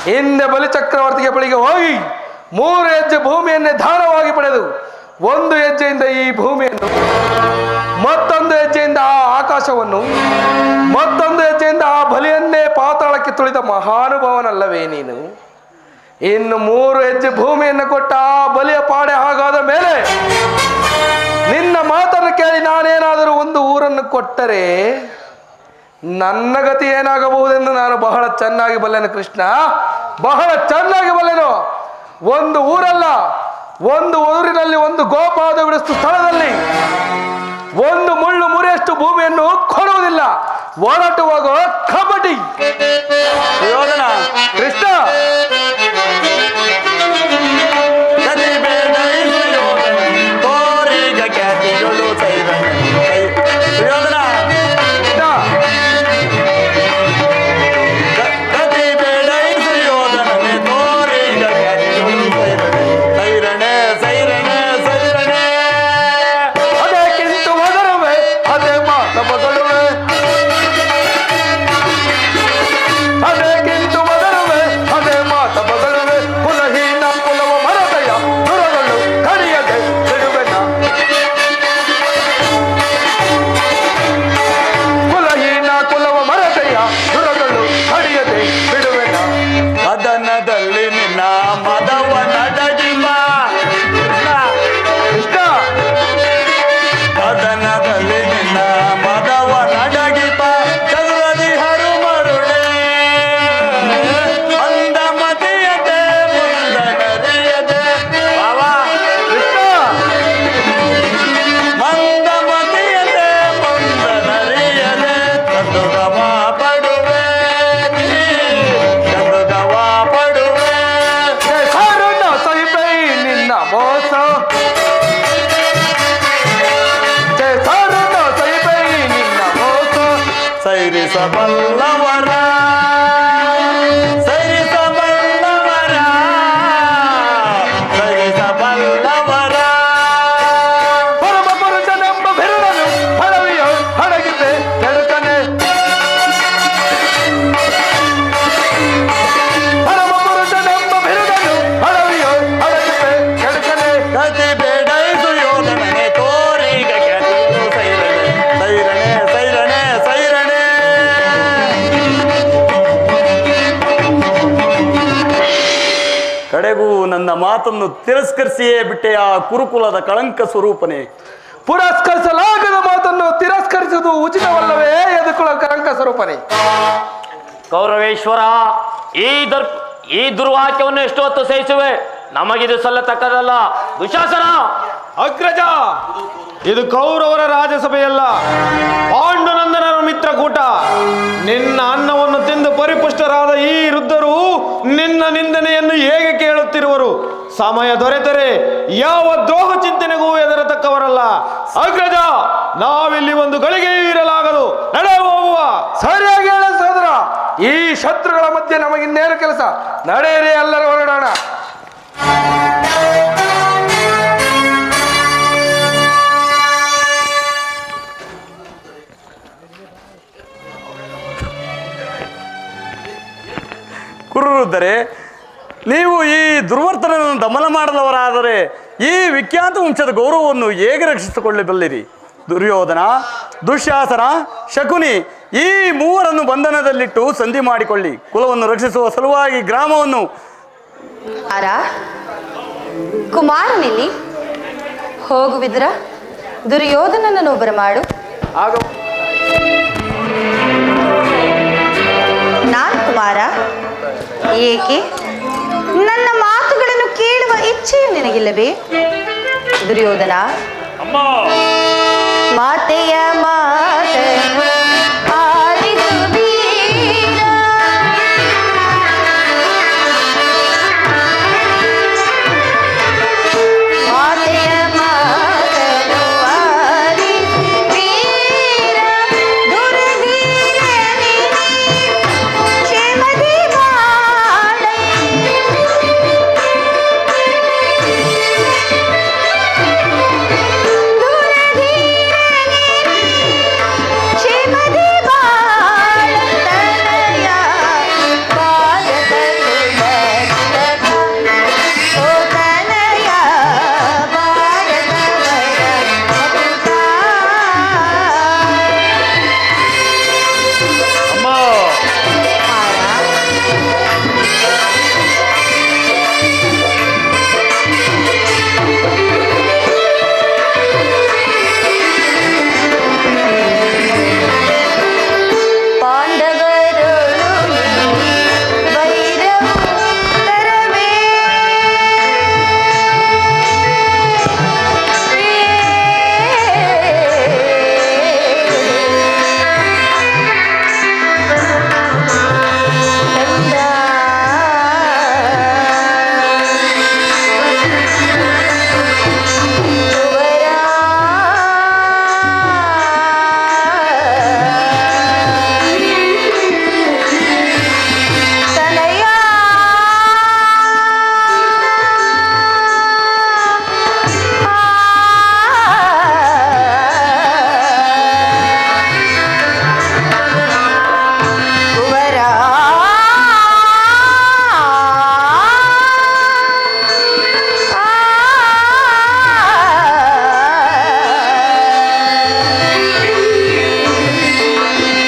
ಹಿಂದೆ ಬಲಿಚಕ್ರವರ್ತಿಗೆ ಬಳಿಗೆ ಹೋಗಿ 3 ಹೆಜ್ಜೆ ಭೂಮಿಯನ್ನೇ ದಾನವಾಗಿ ಪಡೆದು 1 ಹೆಜ್ಜೆಯಿಂದ ಈ ಭೂಮಿಯನ್ನು, ಮತ್ತೊಂದು ಹೆಜ್ಜೆಯಿಂದ ಆ ಆಕಾಶವನ್ನು, ಮತ್ತೊಂದು ಹೆಜ್ಜೆಯಿಂದ ಆ ಬಲಿಯನ್ನೇ ಪಾತಾಳಕ್ಕೆ ತುಳಿದ ಮಹಾನುಭಾವನಲ್ಲವೇ ನೀನು? ಇನ್ನು 3 ಹೆಜ್ಜೆ ಭೂಮಿಯನ್ನು ಕೊಟ್ಟ ಆ ಬಲಿಯ ಪಾಡೆ ಹಾಗಾದ ಮೇಲೆ ನಿನ್ನ ಮಾತನ್ನು ಕೇಳಿ ನಾನೇನಾದರೂ ಒಂದು ಊರನ್ನು ಕೊಟ್ಟರೆ ನನ್ನ ಗತಿ ಏನಾಗಬಹುದೆಂದು ನಾನು ಬಹಳ ಚೆನ್ನಾಗಿ ಬಲ್ಲೆನು ಕೃಷ್ಣ, ಬಹಳ ಚೆನ್ನಾಗಿ ಬಲ್ಲೆನು. ಒಂದು ಊರಲ್ಲ, ಒಂದು ಊರಿನಲ್ಲಿ ಒಂದು ಗೋಪಾದ ಬಿಡಿಸ್ತು ಸ್ಥಳದಲ್ಲಿ 1 ಮುಳ್ಳು ಮುರಿಯಷ್ಟು ಭೂಮಿಯನ್ನು ಕೊಡುವುದಿಲ್ಲ. ಹೊರಟು ಹೋಗೋ ಕಬಡ್ಡಿ ಕೃಷ್ಣ. ಸೈರಿಸಬಲ್ಲವರ ಸೈರಿಸಬಲ್ಲವರ ಸೈರಿಸಬಲ್ಲವರ ಪರಮ ಪುರುಷನೆಂಬ ಬಿರುದನು ಹಳವಿಯೋ ಹಡಗಿದೆ ಕೆಡುಕನೆ. ಪರಮ ಪುರುಷನೆಂಬ ಬಿರುದನು ಹಳವಿಯೋ ಹಡಗಿದೆ ಕೆಡುಕನೆ. ಗತಿ ಬೇಡೈದು ಯೋಧನೆ ತೋರೀಗ ಖ್ಯಾತಿಯು ಸೈರಣೆ ಸೈರಣೆ ಸೈರಣೆ ಸೈರಣೆ. ಕಡೆಗೂ ನನ್ನ ಮಾತನ್ನು ತಿರಸ್ಕರಿಸಿಯೇ ಬಿಟ್ಟೆ ಆ ಕುರುಕುಲದ ಕಳಂಕ ಸ್ವರೂಪನೇ. ಪುರಸ್ಕರಿಸಲಾಗದ ಮಾತನ್ನು ತಿರಸ್ಕರಿಸುವುದು ಉಚಿತವಲ್ಲವೇ ಯದುಕುಲ ಕಳಂಕ ಸ್ವರೂಪನೇ? ಕೌರವೇಶ್ವರ, ಈ ದುರ್ವಾಕ್ಯವನ್ನು ಎಷ್ಟು ಹೊತ್ತು ಸಹಿಸುವೆ? ನಮಗಿದು ಸಲ್ಲತಕ್ಕದಲ್ಲ. ದುಶಾಸನ, ಅಗ್ರಜ, ಇದು ಕೌರವರ ರಾಜಸಭೆಯಲ್ಲ, ಪಾಂಡುನಂದನರ ಮಿತ್ರಕೂಟ. ನಿನ್ನ ಅನ್ನವನ್ನು ತಿಂದು ಪರಿಪುಷ್ಟರಾದ ಈ ವೃದ್ಧರು ನಿನ್ನ ನಿಂದನೆಯನ್ನು ಹೇಗೆ ಕೇಳುತ್ತಿರುವರು? ಸಮಯ ದೊರೆತರೆ ಯಾವ ದ್ರೋಹ ಚಿಂತನೆಗೂ ಎದರತಕ್ಕವರಲ್ಲ. ಅಗ್ರಜ, ನಾವಿಲ್ಲಿ ಒಂದು ಗಳಿಗೆ ಇರಲಾಗದು. ನಡೆ ಹೋಗುವ. ಸರಿಯಾಗಿ ಹೇಳ ಸೋದರ. ಈ ಶತ್ರುಗಳ ಮಧ್ಯೆ ನಮಗಿನ್ನೇನು ಕೆಲಸ? ನಡೆಯಿರಿ, ಎಲ್ಲರೂ ಹೊರಡೋಣ. ಕುರುವೃದ್ಧರೇ, ನೀವು ಈ ದುರ್ವರ್ತನವನ್ನು ದಮನ ಮಾಡದವರಾದರೆ ಈ ವಿಖ್ಯಾತ ವಂಶದ ಗೌರವವನ್ನು ಹೇಗೆ ರಕ್ಷಿಸಿಕೊಳ್ಳಬಲ್ಲಿರಿ? ದುರ್ಯೋಧನ, ದುಶ್ಯಾಸನ, ಶಕುನಿ ಈ ಮೂವರನ್ನು ಬಂಧನದಲ್ಲಿಟ್ಟು ಸಂಧಿ ಮಾಡಿಕೊಳ್ಳಿ. ಕುಲವನ್ನು ರಕ್ಷಿಸುವ ಸಲುವಾಗಿ ಗ್ರಾಮವನ್ನು ಕುಮಾರನಿಲ್ಲಿ ಹೋಗುವಿದ್ರ? ದುರ್ಯೋಧನನನ್ನು ಬರಮಾಡು. ನಾನ್ ಕುಮಾರ, ಏಕೆ ನನ್ನ ಮಾತುಗಳನ್ನು ಕೇಳುವ ಇಚ್ಛೆಯು ನಿನಗಿಲ್ಲವೇ? ದುರ್ಯೋಧನ, ಮಾತೆಯ ಮಾತನ್ನು ಆಲಿಸು ವೀರ. ಮಾತೆಯ ಮಾತನ್ನು ಆಲಿಸು ವೀರ. ದುರ್ಧೀರನೇ ಕ್ಷೇಮದಿ ಬಾಳೈ. ಕ್ಷೇಮದಿ ಬಾಳತನಯ ಭಾರತ ತಿಲಕ. ಓ ತನಯ ಭಾರತಮಯ ಮಗುತ. ಪಾಂಡವರೊಳು ವೈರವು ತರವೇ. ತನಯ ಕುವರ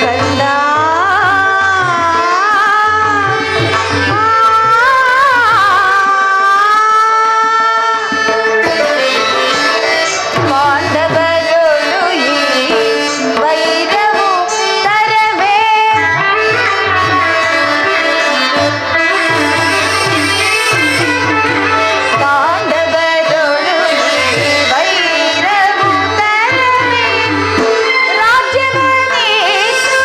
ಕಂದ ಪಾಂಡವರೊಳು ಈ ವೈರವು ತರವೇ. ಪಾಂಡವರೊಳು ಈ ವೈರವು ತರವೇ. ರಾಜ್ಯವನೇತು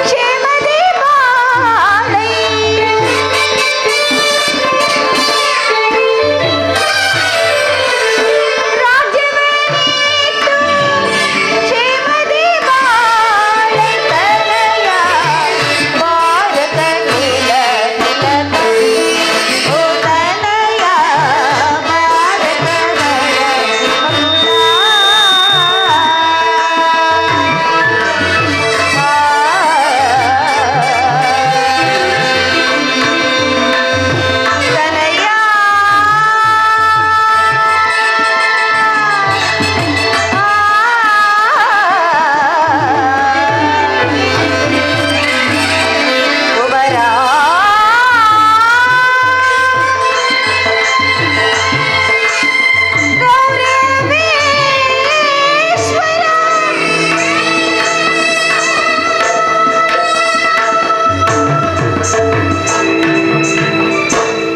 ಕ್ಷೇಮದಿ ಬಾಳೈ. ರಾಜ್ಯವನೇತು ಕ್ಷೇಮದಿ ಬಾಳೈ. ತನಯ ಭಾರತ ತಿಲಕ. ಓ ತನಯ ಭಾರತಮಯ ಮಗುತ. ತನಯ ಕುವರ ಗೌರವೇಶ್ವರ.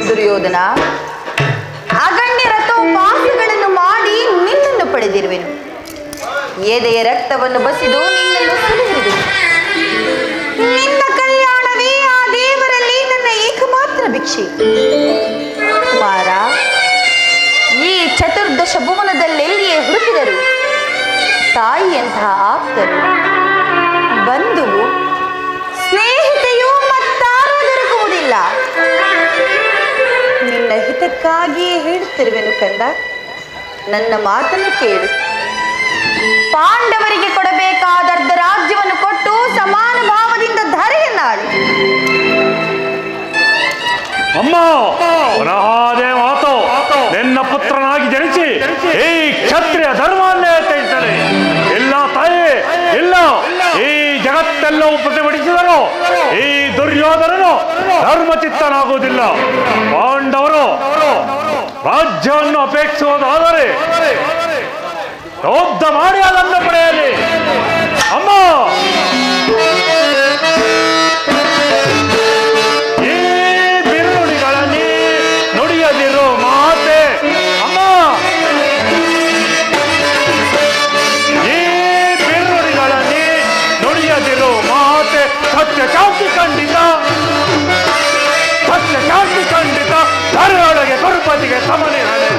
ದುರ್ಯೋಧನ, ಅಗಣ್ಯ ರಥೋಪಾಸಗಳನ್ನು ಮಾಡಿ ನಿನ್ನನ್ನು ಪಡೆದಿರುವೆನು. ಎದೆಯ ರಕ್ತವನ್ನು ಬಸಿದು ನಿನ್ನನ್ನು ಸುಲಿದಿರುವೆನು. ನಿನ್ನ ಕಲ್ಯಾಣವೇ ಆ ದೇವರಲ್ಲಿ ನನ್ನ ಏಕಮಾತ್ರ ಭಿಕ್ಷೆ. ಕುಮಾರ, ಈ ಚತುರ್ದಶ ಭುವನದಲ್ಲೆಲ್ಲಿಯೇ ಹುಡುಕಿದರು ತಾಯಿಯಂತಹ ಆಪ್ತರು, ಬಂಧುವು, ಸ್ನೇಹಿತೆಯೂ ಮತ್ತಾರೂ ದೊರಕುವುದಿಲ್ಲ. ನಿನ್ನ ಹಿತಕ್ಕಾಗಿಯೇ ಹೇಳುತ್ತಿರುವೆನು ಕಂದ, ನನ್ನ ಮಾತನ್ನು ಕೇಳು. ಪಾಂಡವರಿಗೆ ಕೊಡಬೇಕಾದ ಅರ್ಧ ರಾಜ್ಯವನ್ನು ಕೊಟ್ಟು ಸಮಾನ ಭಾವದಿಂದ ಧರೆಯನ್ನಾಡಿ. ಅಮ್ಮ ಪುನಃ ಅದೇ ಮಾತು. ನಿನ್ನ ಪುತ್ರನಾಗಿ ಜಗತ್ತೆಲ್ಲವೂ ಪ್ರತಿಭಟಿಸಿದರು ಈ ದುರ್ಯೋಧನನು ಧರ್ಮಚಿತ್ತನಾಗುವುದಿಲ್ಲ. ಪಾಂಡವರು ರಾಜ್ಯವನ್ನು ಅಪೇಕ್ಷಿಸುವುದಾದರೆ ಯುದ್ಧ ಮಾಡಿ ಅದನ್ನು ಪಡೆಯಲಿ. ಅಮ್ಮ, ಈ ಬಿರುನುಡಿಗಳಲ್ಲಿ ನುಡಿಯದಿರೋ ಮಾತೆ. ಅಮ್ಮ, ಈ ಬಿರುನುಡಿಗಳಲ್ಲಿ ನುಡಿಯದಿರೋ ಮಾತೆ. ಸತ್ಯ ಶಾಂತಿ ಖಂಡಿತ, ಸತ್ಯ ಶಾಂತಿ ಖಂಡಿತ. ಧರೆಯೊಳಗೆ ಗುರುಪತಿಗೆ ಸಮನಿಹಣೆ,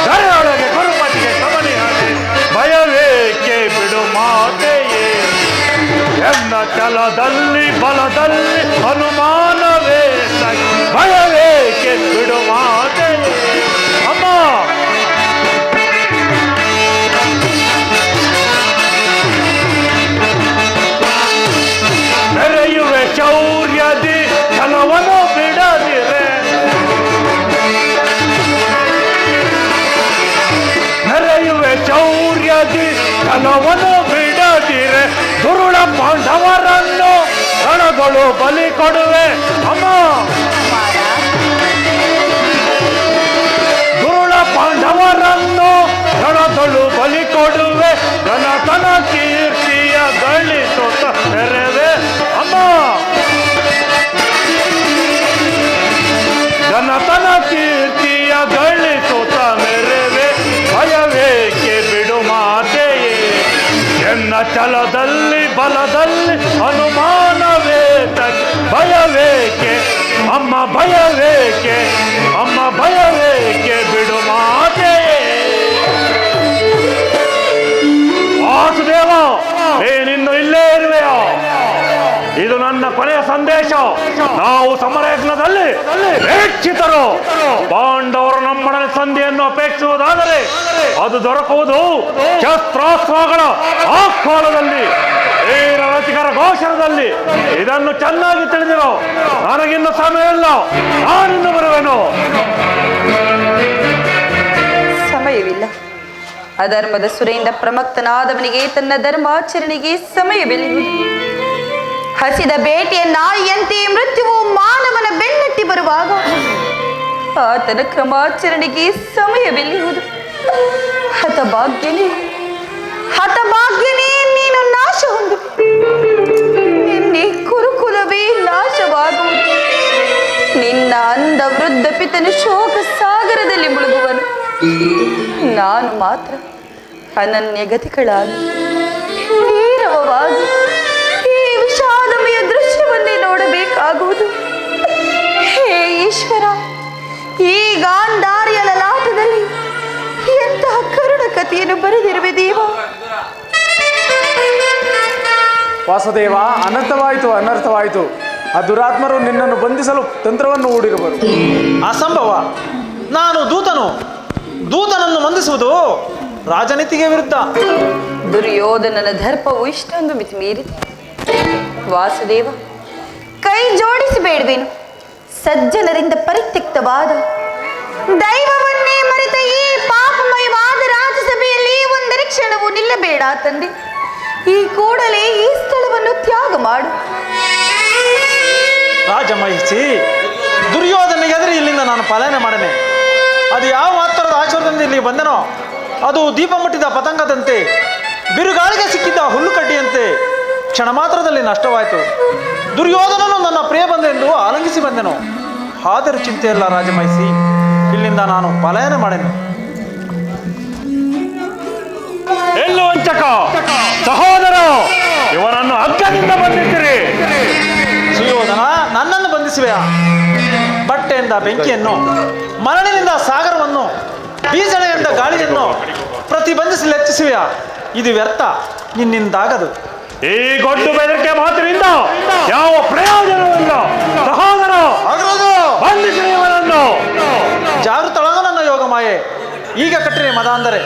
ಧರೆಯೊಳಗೆ ಗುರುಪತಿಗೆ ಸಮನಿಹಣೆ. ಭಯವೇಕೆ ಬಿಡು ಮಾತೆಯೇ, ಎನ್ನ ಛಲದಲ್ಲಿ ಬಲದಲ್ಲಿ ಅನುಮಾನವೇ ಸರಿ. ಭಯವೇಕೆ ಬಿಡು ಮಾತೆಯೇ. ಅಮ್ಮ, ಮೆರೆಯುವೆ ಶೌರ್ಯದಿ ಛಲವನ್ನು ಬಿಡದಿರೆ, ಮೆರೆಯುವೆ ಶೌರ್ಯದಿ ಛಲವನ್ನು ಬಿಡದಿರೆ. ದುರುಳ ಪಾಂಡವರನ್ನು ರಣಗಳು ಬಲಿ ಕೊಡುವೆ. ಅಮ್ಮ, ದುರುಳ ಪಾಂಡವರನ್ನು ರಣಗಳು ಬಲಿ ಕೊಡುವೆ. ಘನತನ ಕೀರ್ತಿಯ ಗಳಿಸುತ್ತ ಮೆರೆವೆ. ಅಮ್ಮ, ಘನತನ ಕೀರ್ತಿಯ ಗಳಿಸುತ್ತ ಮೆರೆವೆ. ಭಯವೇಕೆ ಬಿಡು ಮಾತೆಯೇ, ಎನ್ನ ಛಲದಲ್ಲಿ ಬಲದಲ್ಲಿ ಅನುಮಾನವೇ ತಗಿ. ಭಯವೇಕೆ ಅಮ್ಮ, ಭಯವೇಕೆ ಅಮ್ಮ, ಭಯವೇಕೆ ಬಿಡು ಮಾತೆಯೇ. ವಾಸುದೇವ, ನೀನಿನ್ನು ಇಲ್ಲೇ ಇರುವೆಯೋ? ಇದು ನನ್ನ ಕೊನೆಯ ಸಂದೇಶ. ನಾವು ಸಮರಯಜ್ಞದಲ್ಲಿ ಪ್ರೇಕ್ಷಿತರು. ಪಾಂಡವರು ನಮ್ಮೊಡನೆ ಸಂಧಿಯನ್ನು ಅಪೇಕ್ಷಿಸುವುದಾದರೆ ಅದು ದೊರಕುವುದು ಶಸ್ತ್ರಾಸ್ತ್ರಗಳ ಆಹ್ವಾನದಲ್ಲಿ, ವೀರ ರಸಿಕರ ಘೋಷಣದಲ್ಲಿ. ಇದನ್ನು ಚೆನ್ನಾಗಿ ತಿಳಿದಿರೋ. ನನಗಿನ್ನು ಸಮಯ ಇಲ್ಲ, ನಾನಿನ್ನು ಬರುವೆನು. ಸಮಯವಿಲ್ಲ. ಅಧರ್ಮದ ಸುರೆಯಿಂದ ಪ್ರಮಕ್ತನಾದವನಿಗೆ ತನ್ನ ಧರ್ಮಾಚರಣೆಗೆ ಸಮಯವಿಲ್ಲ. ಹಸಿದ ಬೇಟೆಯ ನಾಯಿಯಂತೆ ಮೃತ್ಯುವು ಮಾನವನ ಬೆನ್ನಟ್ಟಿ ಬರುವಾಗ ಆತನ ಕ್ರಮಾಚರಣೆಗೆ ಸಮಯವಿಲ್ಲುವುದು. ಹತಭಾಗ್ಯನೇ, ಹತಭಾಗ್ಯನೇ, ನೀನು ನಾಶ ಹೊಂದು. ನಿನ್ನೆ ಕುರುಕುಲವೇ ನಾಶವಾಗುವುದು. ನಿನ್ನ ಅಂದ ವೃದ್ಧ ಪಿತನ ಶೋಕ ಸಾಗರದಲ್ಲಿ ಮುಳುಗುವನು. ನಾನು ಮಾತ್ರ ಅನನ್ಯಗತಿಗಳಾಗಿ ನೀರವವಾಗಿ ಈ ವಿಷಾದಮಯ ದೃಶ್ಯವನ್ನೇ ನೋಡಬೇಕಾಗುವುದು. ಹೇ ಈಶ್ವರ, ಈ ಗಾಂಧಾರಿಯ ಲಲಾಟದಲ್ಲಿ ಎಂತಹ ಕರುಣ ಕಥೆಯನ್ನು ಬರೆದಿರುವೆ ದೇವ. ವಾಸುದೇವ, ಅನರ್ಥವಾಯಿತು, ಅನರ್ಥವಾಯಿತು. ಆ ದುರಾತ್ಮರು ನಿನ್ನನ್ನು ಬಂಧಿಸಲು ತಂತ್ರವನ್ನು ಹೂಡಿರುವರು. ಅಸಂಭವ. ನಾನು ದೂತನನ್ನು ಬಂಧಿಸುವುದು ರಾಜನೀತಿಗೆ ವಿರುದ್ಧ. ದುರ್ಯೋಧನನ ದರ್ಪವು ಇಷ್ಟೊಂದು ಮಿತಿ ಮೀರಿದೆ. ವಾಸುದೇವ, ಕೈ ಜೋಡಿಸಿ ಬೇಡುವೆನು. ಸಜ್ಜನರಿಂದ ಪರಿತ್ಯಕ್ತವಾದ ದೈವವನ್ನೇ ಮರೆತ ಈ ಪಾಪಮಯವಾದ ರಾಜಸಭೆಯಲ್ಲಿ ಒಂದರ ಕ್ಷಣವೂ ನಿಲ್ಲಬೇಡ ತಂದೆ. ಈ ಕೂಡಲೇ ಈ ಸ್ಥಳವನ್ನು ತ್ಯಾಗ ಮಾಡು. ರಾಜಮಹಿಷಿ, ದುರ್ಯೋಧನಿಗೆ ಎದುರು ಇಲ್ಲಿಂದ ನಾನು ಪಲಾಯನ ಮಾಡನೆ. ಅದು ಯಾವ ಮಾತ್ರದ ಆಚರಣೆಯಿಂದ ಇಲ್ಲಿ ಬಂದನೋ ಅದು ದೀಪ ಮುಟ್ಟಿದ ಪತಂಗದಂತೆ, ಬಿರುಗಾಳಿಗೆ ಸಿಕ್ಕಿದ್ದ ಹುಲ್ಲುಕಡ್ಡಿಯಂತೆ ಕ್ಷಣ ಮಾತ್ರದಲ್ಲಿ ನಷ್ಟವಾಯಿತು. ದುರ್ಯೋಧನನು ನನ್ನ ಪ್ರಿಯ ಬಂದೆಂದು ಆಲಂಗಿಸಿ ಬಂದೆನು. ಆದರೂ ಚಿಂತೆಯಲ್ಲ ರಾಜಮಹಿಷಿ, ಇಲ್ಲಿಂದ ನಾನು ಪಲಾಯನ ಮಾಡೆನು. ಎಲ್ಲೋ ವಂಚಕ ಸಹೋದರ, ಇವರನ್ನು ಹಗ್ಗದಿಂದ ಬಂಧಿಸಿರಿ. ಸುಯೋಧನ, ನನ್ನನ್ನು ಬಂಧಿಸುವೆಯಾ? ಬಟ್ಟೆಯಿಂದ ಬೆಂಕಿಯನ್ನು, ಮರಳಿನಿಂದ ಸಾಗರವನ್ನು, ಬೀಜಳೆಯಿಂದ ಗಾಳಿಯನ್ನು ಪ್ರತಿಬಂಧಿಸಿ ಲೆಚ್ಚಿಸುವೆಯಾ? ಇದು ವ್ಯರ್ಥ, ನಿನ್ನಿಂದಾಗದು. ಈ ಗೊಡ್ಡು ಬೆದರಿಕೆ ಮಾತಿನಿಂದ ಯಾವ ಪ್ರಯೋಜನವಿಲ್ಲ. ಸಹೋದರ, ಬಂಧಿಸಿರಿ ಇವರನ್ನು. ಜಾಗೃತಳಗ ನನ್ನ ಯೋಗ ಮಾಯೆ. ಈಗ ಕಟ್ಟಿರಿ ಮದ ಅಂದರೆ.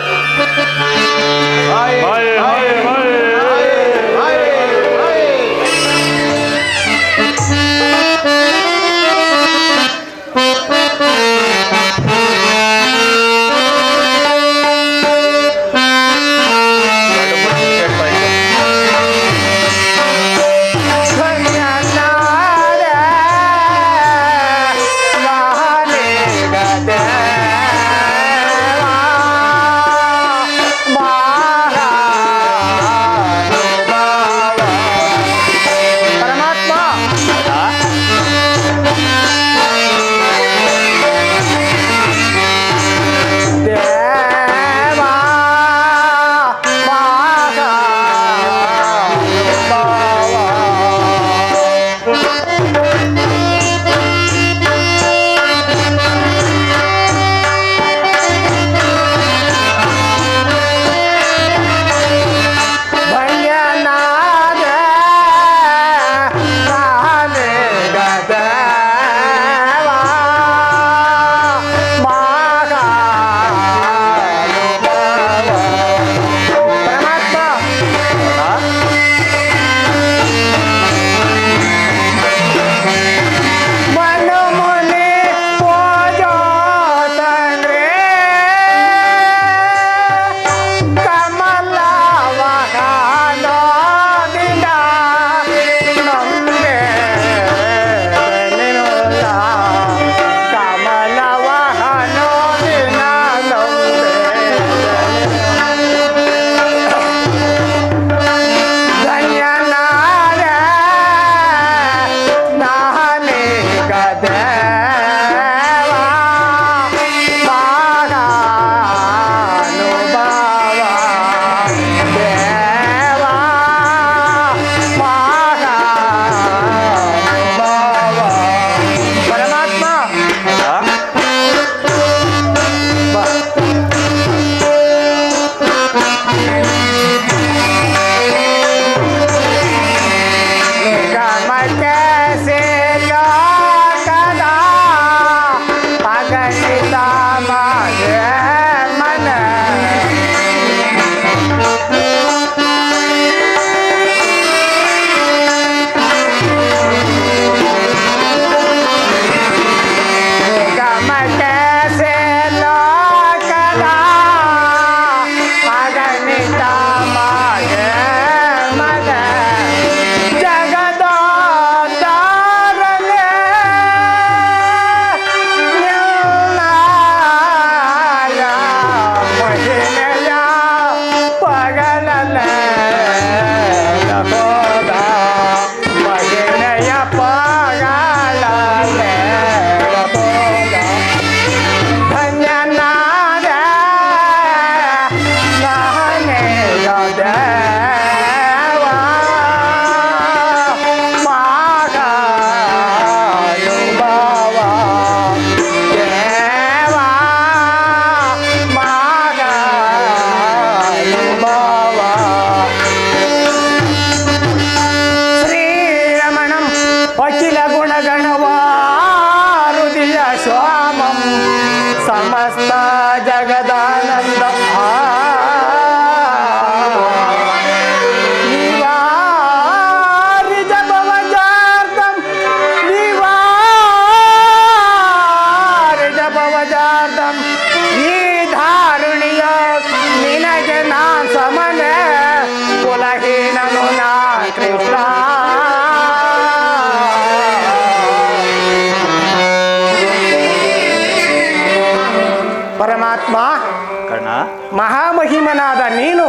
ಮಹಾಮಹಿಮನಾದ ನೀನು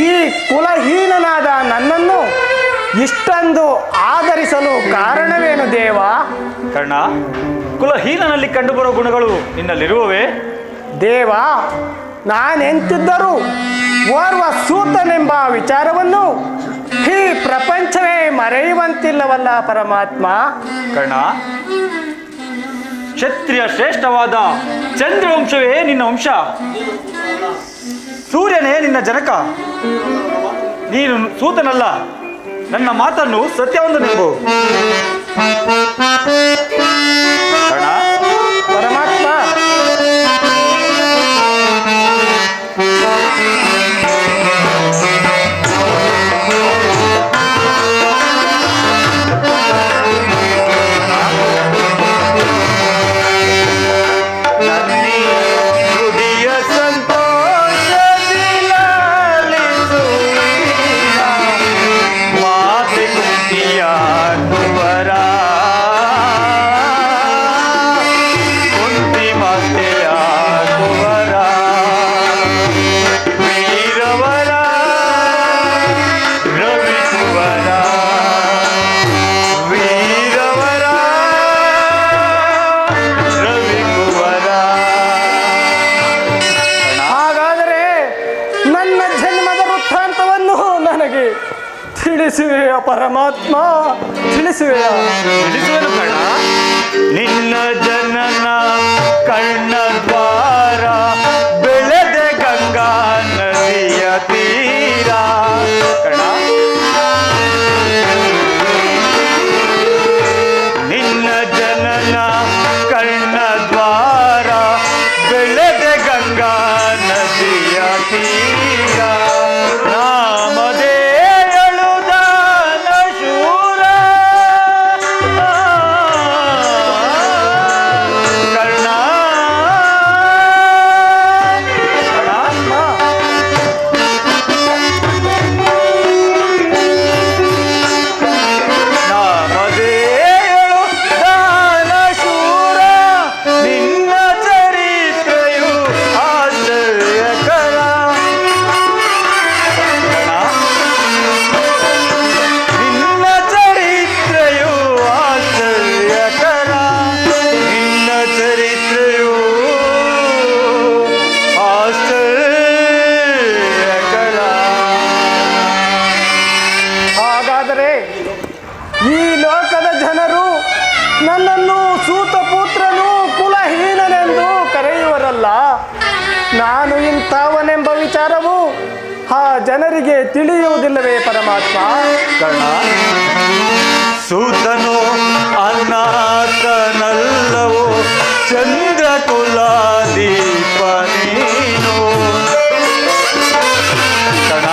ಈ ಕುಲಹೀನನಾದ ನನ್ನನ್ನು ಇಷ್ಟೊಂದು ಆದರಿಸಲು ಕಾರಣವೇನು ದೇವ? ಕರ್ಣ, ಕುಲಹೀನನಲ್ಲಿ ಕಂಡುಬರುವ ಗುಣಗಳು ನಿನ್ನಲ್ಲಿರುವವೇ? ದೇವ, ನಾನೆಂತಿದ್ದರೂ ಓರ್ವ ಸೂತನೆಂಬ ವಿಚಾರವನ್ನು ಈ ಪ್ರಪಂಚವೇ ಮರೆಯುವಂತಿಲ್ಲವಲ್ಲ ಪರಮಾತ್ಮ. ಕರ್ಣ, ಕ್ಷತ್ರಿಯ ಶ್ರೇಷ್ಠವಾದ ಚಂದ್ರವಂಶವೇ ನಿನ್ನ ವಂಶ. ಸೂರ್ಯನೇ ನಿನ್ನ ಜನಕ. ನೀನು ಸೂತನಲ್ಲ. ನನ್ನ ಮಾತನ್ನು ಸತ್ಯವನ್ನು ನಂಬು. ಕರ್ಣ, ಪರಮಾತ್ಮ, ತಿಳಿಸುವೆಯ ಪರಮಾತ್ಮ, ತಿಳಿಸುವೆಯ? ತಿಳಿಸುವೆನು ಕರ್ಣ. ನಿನ್ನ ಜನನ ಕರ್ಣದ್ವಾರ ಬೆಳೆದ ಗಂಗಾ ನದಿಯ ತೀರ. ಕರ್ಣ, ನಿನ್ನ ಜನನ ಕರ್ಣದ್ವಾರ ಬೆಳೆದ ಗಂಗಾ ನದಿಯ ತೀರ. ನಾಮದೇ ಈ ಲೋಕದ ಜನರು ನನ್ನನ್ನು ಸೂತಪುತ್ರನು ಕುಲಹೀನನೆಂದು ಕರೆಯುವರಲ್ಲ. ನಾನು ಇಂಥವನೆಂಬ ವಿಚಾರವು ಆ ಜನರಿಗೆ ತಿಳಿಯುವುದಿಲ್ಲವೇ ಪರಮಾತ್ಮ? ಕರ್ಣ, ಸೂತನು ಅನಾಥನಲ್ಲವೋ ಚಂದ್ರ ಕುಲಾದೀಪ ನೀನು. ಕರ್ಣ,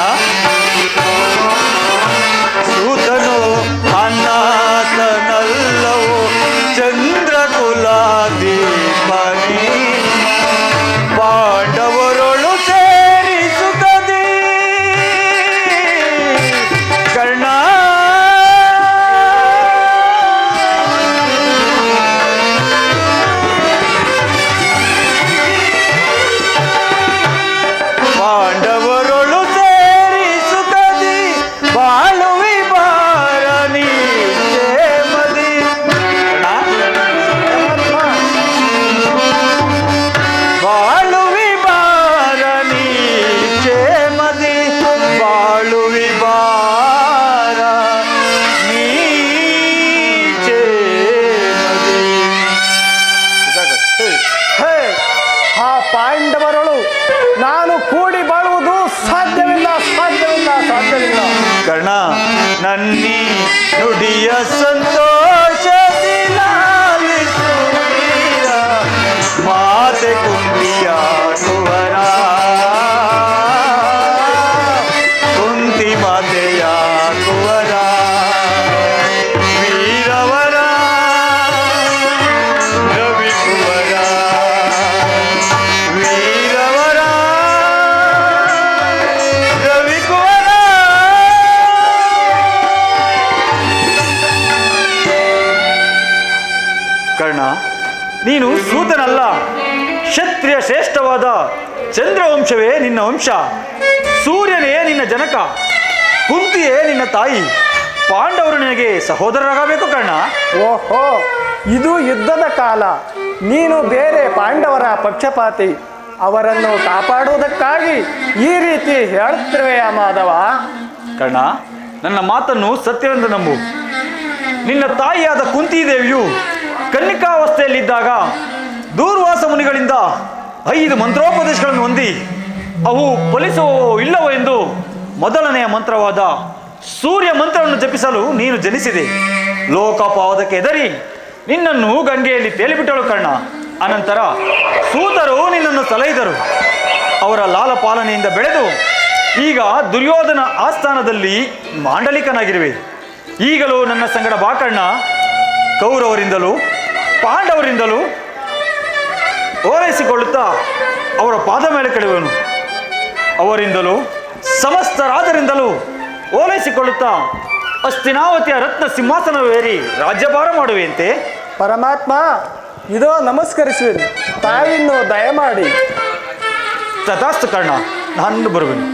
ಸೂತನು ಅನಾಥನಲ್ಲವೋ ಚಂದ್ರ ಕುಲಾದೀಪ ನೀನು. ಪಾಂಡವರೊಳು ಸೇರಿಸುತ್ತದೆ ಕರ್ಣ. ಪಾಂಡವರೊಳು ಸೇರಿಸುತ್ತದೆ ಬಾಳುವಿ ಬಾರನಿ ಮದಿ. ಬಾಳುವಿ ಬಾರನಿ ಮದಿ. ಬಾಳುವಿ ಬಾರ ಹೇ, ಆ ಪಾಂಡವರಳು ನಾನು ಕೂಡಿ ಬಾಳುವುದು ಸಾಧ್ಯವಿಲ್ಲ, ಸಾಧ್ಯವಿಲ್ಲ, ಸಾಧ್ಯವಿಲ್ಲ. ಕರ್ಣ, ನನ್ನಿ ನುಡಿಯ ಸಂತೋಷದಿಲ್ಲ ಮಾತೆ ಕುಂತಿಯ ಕುವರ. ಕುಂತಿ ಮಾತೆಯ ಕುವರ ವೀರವರ ರವಿ ಕುವರ. ವೀರವರ ರವಿ ಕುವರ. ಕರ್ಣ, ನೀನು ಸೂತನಲ್ಲ, ಕ್ಷತ್ರಿಯ ಶ್ರೇಷ್ಠವಾದ ಚಂದ್ರವಂಶವೇ ನಿನ್ನ ವಂಶ, ಸೂರ್ಯನೇ ನಿನ್ನ ಜನಕ, ಕುಂತಿಯೇ ನಿನ್ನ ತಾಯಿ. ಪಾಂಡವರು ನಿನಗೆ ಸಹೋದರರಾಗಬೇಕು ಕರ್ಣ. ಓಹೋ, ಇದು ಯುದ್ಧದ ಕಾಲ. ನೀನು ಬೇರೆ ಪಾಂಡವರ ಪಕ್ಷಪಾತಿ. ಅವರನ್ನು ಕಾಪಾಡುವುದಕ್ಕಾಗಿ ಈ ರೀತಿ ಹೇಳುತ್ತಿರುವೆಯಾ ಮಾಧವ? ಕರ್ಣ, ನನ್ನ ಮಾತನ್ನು ಸತ್ಯವೆಂದು ನಂಬು. ನಿನ್ನ ತಾಯಿಯಾದ ಕುಂತಿದೇವಿಯು ಕನ್ನಿಕಾವಸ್ಥೆಯಲ್ಲಿದ್ದಾಗ ದೂರ್ವಾಸ ಮುನಿಗಳಿಂದ 5 ಮಂತ್ರೋಪದೇಶಗಳನ್ನು ಹೊಂದಿ ಅವು ಫಲಿಸುವೋ ಇಲ್ಲವೋ ಎಂದು ಮೊದಲನೆಯ ಮಂತ್ರವಾದ ಸೂರ್ಯ ಮಂತ್ರವನ್ನು ಜಪಿಸಲು ನೀನು ಜನಿಸಿದೆ. ಲೋಕಪಾವದಕ್ಕೆ ಎದರಿ ನಿನ್ನನ್ನು ಗಂಗೆಯಲ್ಲಿ ತೇಲಿಬಿಟ್ಟಳು ಕರ್ಣ. ಅನಂತರ ಸೂತರು ನಿನ್ನನ್ನು ಸಲಹಿದರು. ಅವರ ಲಾಲಪಾಲನೆಯಿಂದ ಬೆಳೆದು ಈಗ ದುರ್ಯೋಧನ ಆಸ್ಥಾನದಲ್ಲಿ ಮಾಂಡಲಿಕನಾಗಿರುವೆ. ಈಗಲೂ ನನ್ನ ಸಂಗಡ ಬಾ ಕರ್ಣ. ಕೌರವರಿಂದಲೂ ಪಾಂಡವರಿಂದಲೂ ಓಲೈಸಿಕೊಳ್ಳುತ್ತಾ ಅವರ ಪಾದ ಮೇಲೆ ಕೆಡುವನು. ಅವರಿಂದಲೂ ಸಮಸ್ತ ರಾಜರಿಂದಲೂ ಓಲೈಸಿಕೊಳ್ಳುತ್ತಾ ಹಸ್ತಿನಾವತಿಯ ರತ್ನ ಸಿಂಹಾಸನವೇರಿ ರಾಜ್ಯಭಾರ ಮಾಡುವೆಯಂತೆ. ಪರಮಾತ್ಮ, ಇದೋ ನಮಸ್ಕರಿಸುವೆನು. ತಾವಿನ್ನು ದಯಮಾಡಿ. ತಥಾಸ್ತು ಕರ್ಣ, ನಾನು ಬರುವೆನು.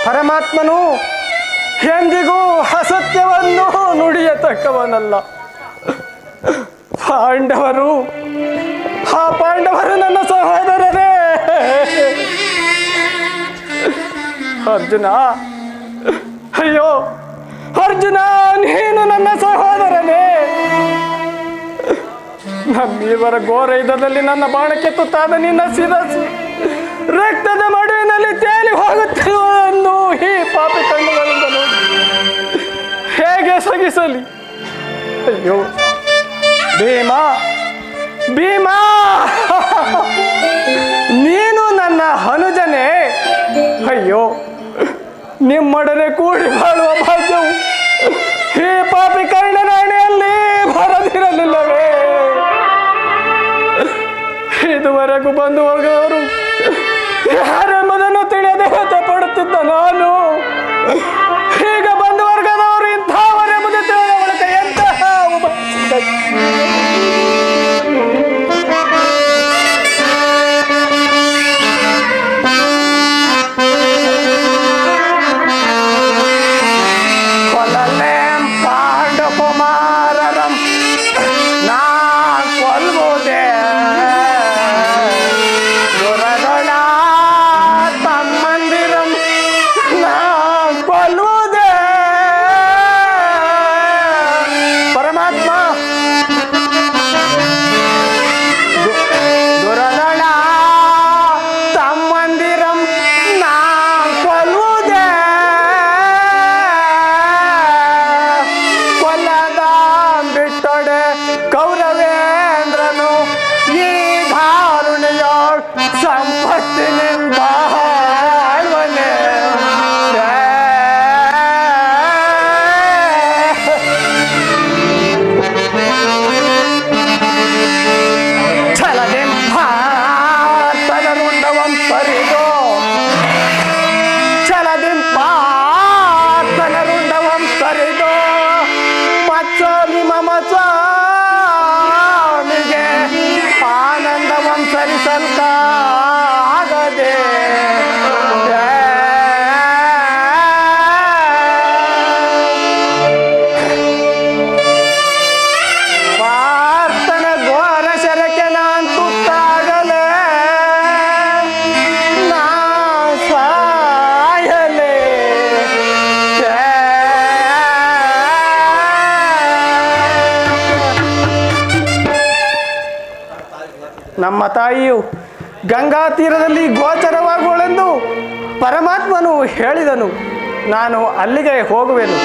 ಪರಮಾತ್ಮನು ಎಂದಿಗೂ ಅಸತ್ಯವನ್ನು ನುಡಿಯತಕ್ಕವನಲ್ಲ. ಪಾಂಡವರು ನನ್ನ ಸಹೋದರರೇ. ಅರ್ಜುನ, ಅಯ್ಯೋ ಅರ್ಜುನ, ನೀನು ನನ್ನ ಸಹೋದರನೇ. ನಮ್ಮಿವರ ಘೋರ ಯುದ್ಧದಲ್ಲಿ ನನ್ನ ಬಾಣಕ್ಕೆ ತುತ್ತಾದ ನಿನ್ನ ಶಿರಸ್ಸು ರಕ್ತದ ಮಡುವಿನಲ್ಲಿ ತೇಲಿ ಹೋಗುತ್ತಿರುವುದನ್ನು ಈ ಪಾಪಿ ಕಣ್ಣುಗಳಿಂದ ನೋಡಿ ಹೇಗೆ ಸಗಿಸಲಿ? ಅಯ್ಯೋ ಭೀಮಾ, ನೀನು ನನ್ನ ಅನುಜನೇ. ಅಯ್ಯೋ, ನಿಮ್ಮೊಡನೆ ಕೂಡಿ ಬಾಳುವ ಭಾಗ್ಯವು ಈ ಪಾಪಿ ಕರ್ಣನ ಹಣೆಯಲ್ಲಿ ಬರದಿರಲಿಲ್ಲವೇ? ಇದುವರೆಗೂ ಬಂದು ವರ್ಗದವರು ಯಾರೆಂಬುದನ್ನು ತಿಳಿಯದೆ ಪಡುತ್ತಿದ್ದ ನಾನು ಈಗ ಬಂದು ವರ್ಗದವರು ಇಂಥವರೆಂಬುದು ತಿಳಿದ ಬಳಿಕ ಎಂತಹ ನಮ್ಮ ತಾಯಿಯು ಗಂಗಾ ತೀರದಲ್ಲಿ ಗೋಚರವಾಗುವಳೆಂದು ಪರಮಾತ್ಮನು ಹೇಳಿದನು. ನಾನು ಅಲ್ಲಿಗೆ ಹೋಗುವೆನು.